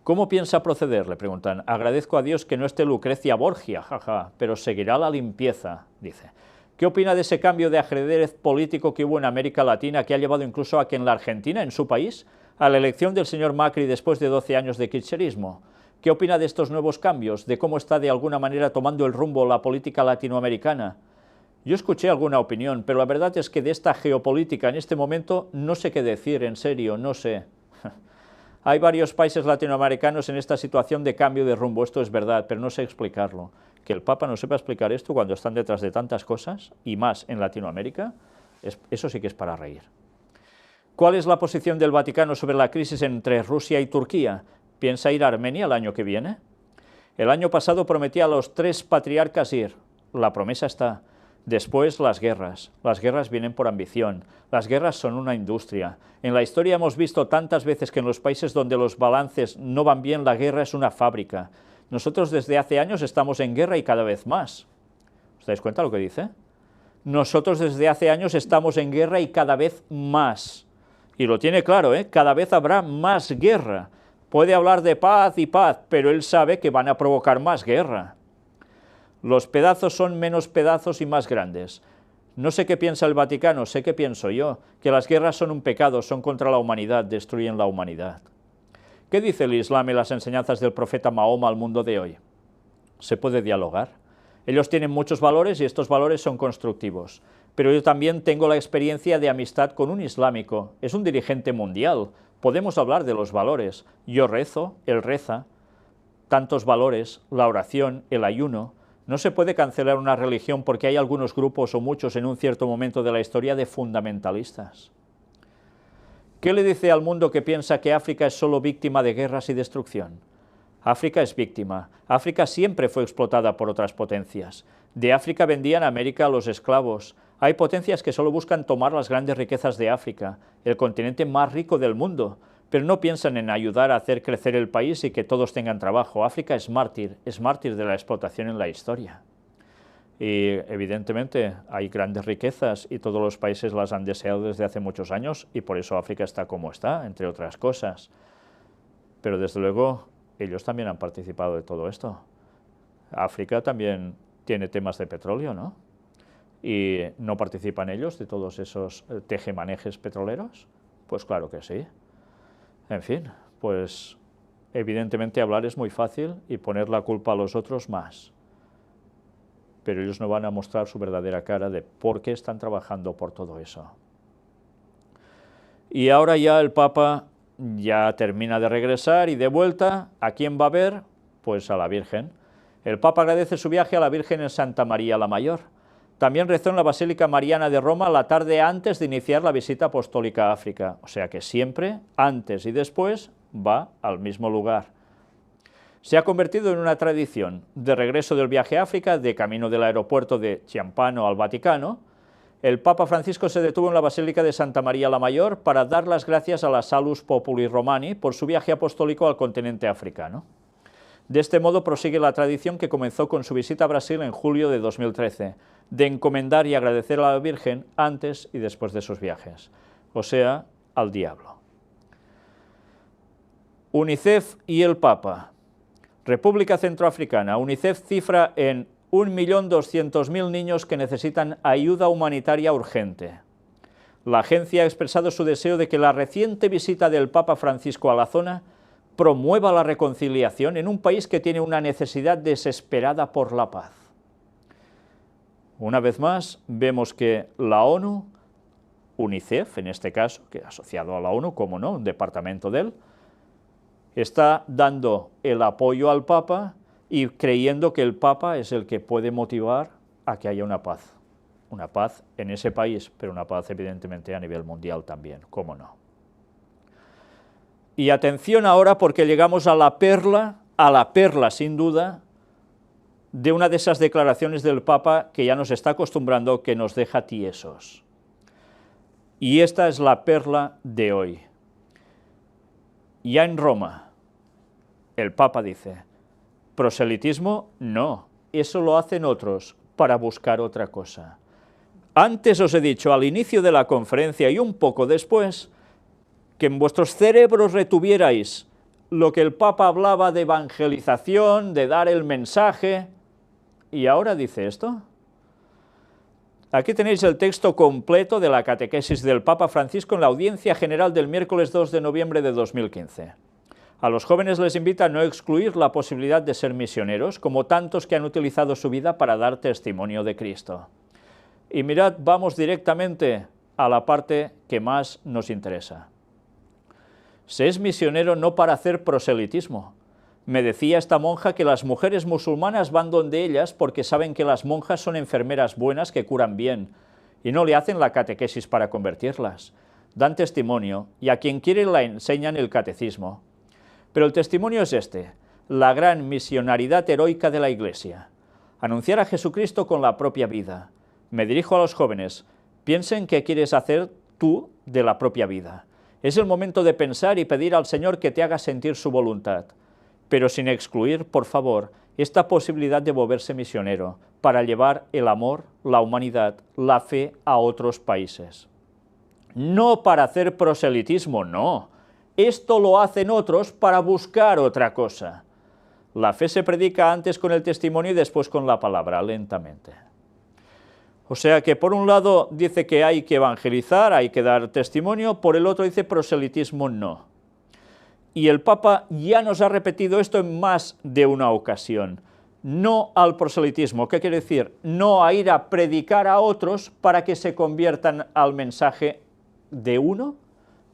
¿Cómo piensa proceder?, le preguntan. Agradezco a Dios que no esté Lucrecia Borgia, jaja, pero seguirá la limpieza, dice. ¿Qué opina de ese cambio de ajedrez político que hubo en América Latina, que ha llevado incluso a que en la Argentina, en su país, a la elección del señor Macri después de 12 años de kirchnerismo? ¿Qué opina de estos nuevos cambios, de cómo está de alguna manera tomando el rumbo la política latinoamericana? Yo escuché alguna opinión, pero la verdad es que de esta geopolítica en este momento no sé qué decir, en serio, no sé. Hay varios países latinoamericanos en esta situación de cambio de rumbo, esto es verdad, pero no sé explicarlo. Que el Papa no sepa explicar esto cuando están detrás de tantas cosas, y más en Latinoamérica, eso sí que es para reír. ¿Cuál es la posición del Vaticano sobre la crisis entre Rusia y Turquía? ¿Piensa ir a Armenia el año que viene? El año pasado prometía a los 3 patriarcas ir. La promesa está. Después las guerras vienen por ambición, las guerras son una industria. En la historia hemos visto tantas veces que en los países donde los balances no van bien, la guerra es una fábrica. Nosotros desde hace años estamos en guerra y cada vez más. ¿Os dais cuenta lo que dice? Nosotros desde hace años estamos en guerra y cada vez más. Y lo tiene claro, ¿eh? Cada vez habrá más guerra. Puede hablar de paz y paz, pero él sabe que van a provocar más guerra. Los pedazos son menos pedazos y más grandes. No sé qué piensa el Vaticano, sé qué pienso yo, que las guerras son un pecado, son contra la humanidad, destruyen la humanidad. ¿Qué dice el Islam y las enseñanzas del profeta Mahoma al mundo de hoy? ¿Se puede dialogar? Ellos tienen muchos valores y estos valores son constructivos, pero yo también tengo la experiencia de amistad con un islámico, es un dirigente mundial, podemos hablar de los valores, yo rezo, él reza, tantos valores, la oración, el ayuno. No se puede cancelar una religión porque hay algunos grupos o muchos en un cierto momento de la historia de fundamentalistas. ¿Qué le dice al mundo que piensa que África es solo víctima de guerras y destrucción? África es víctima. África siempre fue explotada por otras potencias. De África vendían a América a los esclavos. Hay potencias que solo buscan tomar las grandes riquezas de África, el continente más rico del mundo, pero no piensan en ayudar a hacer crecer el país y que todos tengan trabajo. África es mártir de la explotación en la historia. Y evidentemente hay grandes riquezas y todos los países las han deseado desde hace muchos años y por eso África está como está, entre otras cosas. Pero desde luego ellos también han participado de todo esto. África también tiene temas de petróleo, ¿no? ¿Y no participan ellos de todos esos tejemanejes petroleros? Pues claro que sí. En fin, pues evidentemente hablar es muy fácil y poner la culpa a los otros más. Pero ellos no van a mostrar su verdadera cara de por qué están trabajando por todo eso. Y ahora ya el Papa ya termina de regresar y de vuelta, ¿a quién va a ver? Pues a la Virgen. El Papa agradece su viaje a la Virgen en Santa María la Mayor. También rezó en la Basílica Mariana de Roma la tarde antes de iniciar la visita apostólica a África, o sea que siempre, antes y después, va al mismo lugar. Se ha convertido en una tradición. De regreso del viaje a África, de camino del aeropuerto de Ciampano al Vaticano, el Papa Francisco se detuvo en la Basílica de Santa María la Mayor para dar las gracias a la Salus Populi Romani por su viaje apostólico al continente africano. De este modo prosigue la tradición que comenzó con su visita a Brasil en julio de 2013, de encomendar y agradecer a la Virgen antes y después de sus viajes, o sea, al diablo. UNICEF y el Papa. República Centroafricana. UNICEF cifra en 1.200.000 niños que necesitan ayuda humanitaria urgente. La agencia ha expresado su deseo de que la reciente visita del Papa Francisco a la zona promueva la reconciliación en un país que tiene una necesidad desesperada por la paz. Una vez más, vemos que la ONU, UNICEF en este caso, que asociado a la ONU, como no, un departamento de él, está dando el apoyo al Papa y creyendo que el Papa es el que puede motivar a que haya una paz en ese país, pero una paz evidentemente a nivel mundial también, cómo no. Y atención ahora porque llegamos a la perla sin duda, de una de esas declaraciones del Papa que ya nos está acostumbrando, que nos deja tiesos. Y esta es la perla de hoy. Ya en Roma, el Papa dice, proselitismo no, eso lo hacen otros para buscar otra cosa. Antes os he dicho al inicio de la conferencia y un poco después, que en vuestros cerebros retuvierais lo que el Papa hablaba de evangelización, de dar el mensaje, y ahora dice esto. Aquí tenéis el texto completo de la catequesis del Papa Francisco en la audiencia general del miércoles 2 de noviembre de 2015. A los jóvenes les invita a no excluir la posibilidad de ser misioneros, como tantos que han utilizado su vida para dar testimonio de Cristo. Y mirad, vamos directamente a la parte que más nos interesa. Se es misionero no para hacer proselitismo. Me decía esta monja que las mujeres musulmanas van donde ellas porque saben que las monjas son enfermeras buenas que curan bien, y no le hacen la catequesis para convertirlas. Dan testimonio, y a quien quiere la enseñan el catecismo. Pero el testimonio es este, la gran misionariedad heroica de la Iglesia. Anunciar a Jesucristo con la propia vida. Me dirijo a los jóvenes, piensen qué quieres hacer tú de la propia vida. Es el momento de pensar y pedir al Señor que te haga sentir su voluntad, pero sin excluir, por favor, esta posibilidad de volverse misionero, para llevar el amor, la humanidad, la fe a otros países. No para hacer proselitismo, no. Esto lo hacen otros para buscar otra cosa. La fe se predica antes con el testimonio y después con la palabra, lentamente. O sea que por un lado dice que hay que evangelizar, hay que dar testimonio, por el otro dice proselitismo no. Y el Papa ya nos ha repetido esto en más de una ocasión. No al proselitismo, ¿qué quiere decir? No a ir a predicar a otros para que se conviertan al mensaje de uno.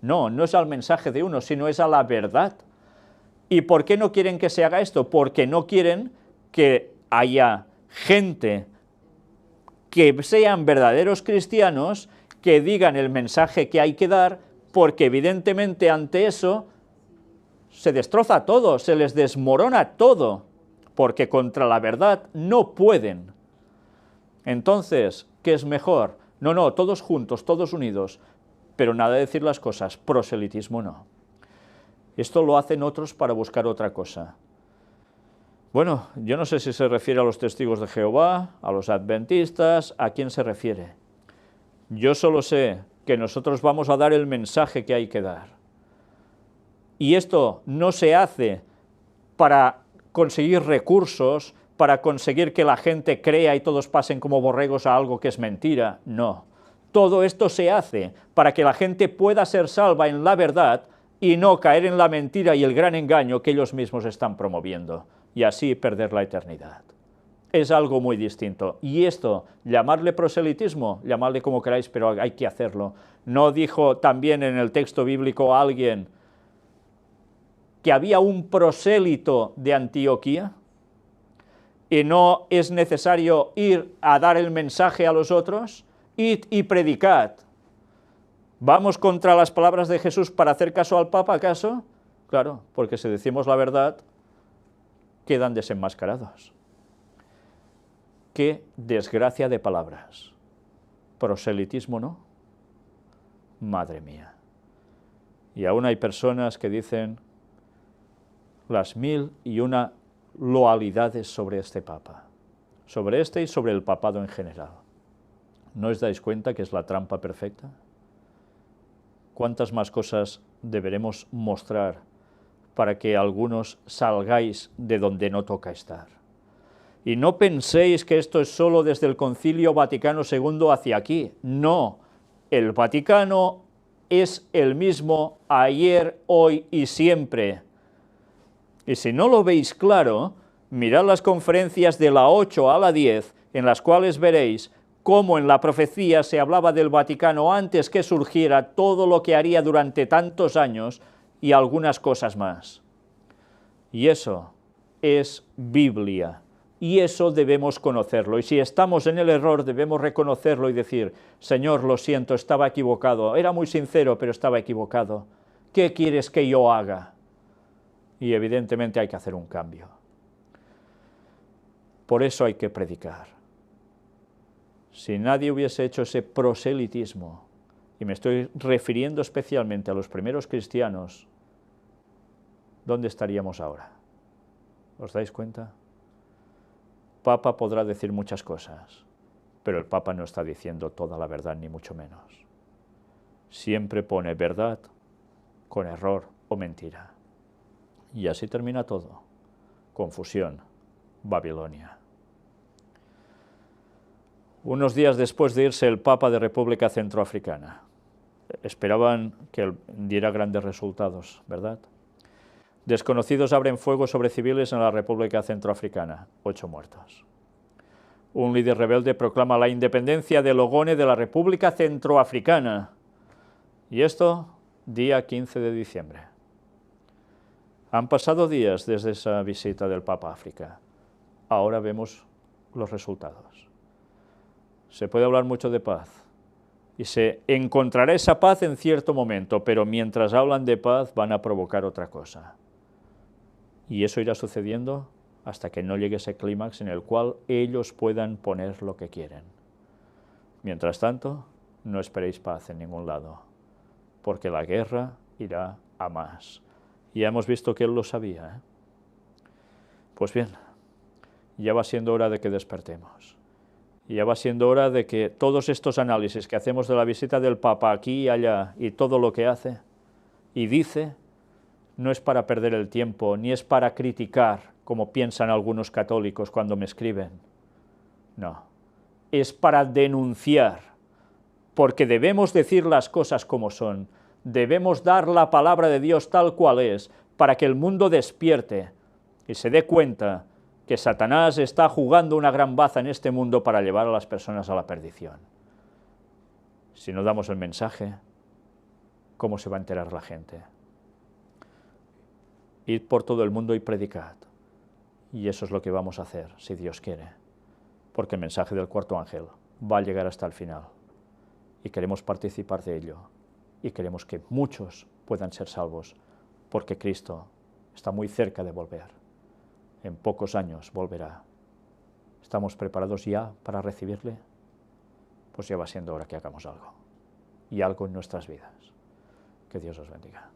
No, no es al mensaje de uno, sino es a la verdad. ¿Y por qué no quieren que se haga esto? Porque no quieren que haya gente que sean verdaderos cristianos, que digan el mensaje que hay que dar, porque evidentemente ante eso se destroza todo, se les desmorona todo, porque contra la verdad no pueden. Entonces, ¿qué es mejor? No, todos juntos, todos unidos, pero nada de decir las cosas, proselitismo no. Esto lo hacen otros para buscar otra cosa. Bueno, yo no sé si se refiere a los testigos de Jehová, a los adventistas, ¿a quién se refiere? Yo solo sé que nosotros vamos a dar el mensaje que hay que dar. Y esto no se hace para conseguir recursos, para conseguir que la gente crea y todos pasen como borregos a algo que es mentira, no. Todo esto se hace para que la gente pueda ser salva en la verdad y no caer en la mentira y el gran engaño que ellos mismos están promoviendo, y así perder la eternidad. Es algo muy distinto. Y esto, llamarle proselitismo, llamarle como queráis, pero hay que hacerlo. ¿No dijo también en el texto bíblico alguien que había un prosélito de Antioquía? ¿Y no es necesario ir a dar el mensaje a los otros? Id y predicad. ¿Vamos contra las palabras de Jesús para hacer caso al Papa, acaso? Claro, porque si decimos la verdad, quedan desenmascarados. Qué desgracia de palabras. Proselitismo no. Madre mía. Y aún hay personas que dicen las 1001 loalidades sobre este Papa, sobre este y sobre el papado en general. ¿No os dais cuenta que es la trampa perfecta? ¿Cuántas más cosas deberemos mostrar para que algunos salgáis de donde no toca estar? Y no penséis que esto es solo desde el Concilio Vaticano II hacia aquí. No, el Vaticano es el mismo ayer, hoy y siempre. Y si no lo veis claro, mirad las conferencias de la 8 a la 10, en las cuales veréis cómo en la profecía se hablaba del Vaticano antes que surgiera todo lo que haría durante tantos años y algunas cosas más. Y eso es Biblia, y eso debemos conocerlo. Y si estamos en el error, debemos reconocerlo y decir, Señor, lo siento, estaba equivocado, era muy sincero, pero estaba equivocado. ¿Qué quieres que yo haga? Y evidentemente hay que hacer un cambio. Por eso hay que predicar. Si nadie hubiese hecho ese proselitismo, y me estoy refiriendo especialmente a los primeros cristianos, ¿dónde estaríamos ahora? ¿Os dais cuenta? Papa podrá decir muchas cosas, pero el Papa no está diciendo toda la verdad, ni mucho menos. Siempre pone verdad con error o mentira. Y así termina todo. Confusión, Babilonia. Unos días después de irse el Papa de República Centroafricana, esperaban que él diera grandes resultados, ¿verdad? Desconocidos abren fuego sobre civiles en la República Centroafricana, 8 muertos. Un líder rebelde proclama la independencia de Logone de la República Centroafricana. Y esto, día 15 de diciembre. Han pasado días desde esa visita del Papa a África. Ahora vemos los resultados. Se puede hablar mucho de paz, y se encontrará esa paz en cierto momento, pero mientras hablan de paz van a provocar otra cosa. Y eso irá sucediendo hasta que no llegue ese clímax en el cual ellos puedan poner lo que quieren. Mientras tanto, no esperéis paz en ningún lado, porque la guerra irá a más. Y ya hemos visto que él lo sabía, ¿eh? Pues bien, ya va siendo hora de que despertemos. Y ya va siendo hora de que todos estos análisis que hacemos de la visita del Papa aquí y allá y todo lo que hace y dice, no es para perder el tiempo, ni es para criticar, como piensan algunos católicos cuando me escriben. No, es para denunciar, porque debemos decir las cosas como son, debemos dar la palabra de Dios tal cual es, para que el mundo despierte y se dé cuenta que Satanás está jugando una gran baza en este mundo para llevar a las personas a la perdición. Si no damos el mensaje, ¿cómo se va a enterar la gente? Id por todo el mundo y predicad. Y eso es lo que vamos a hacer, si Dios quiere. Porque el mensaje del cuarto ángel va a llegar hasta el final. Y queremos participar de ello. Y queremos que muchos puedan ser salvos, porque Cristo está muy cerca de volver. En pocos años volverá. ¿Estamos preparados ya para recibirle? Pues ya va siendo hora que hagamos algo. Y algo en nuestras vidas. Que Dios os bendiga.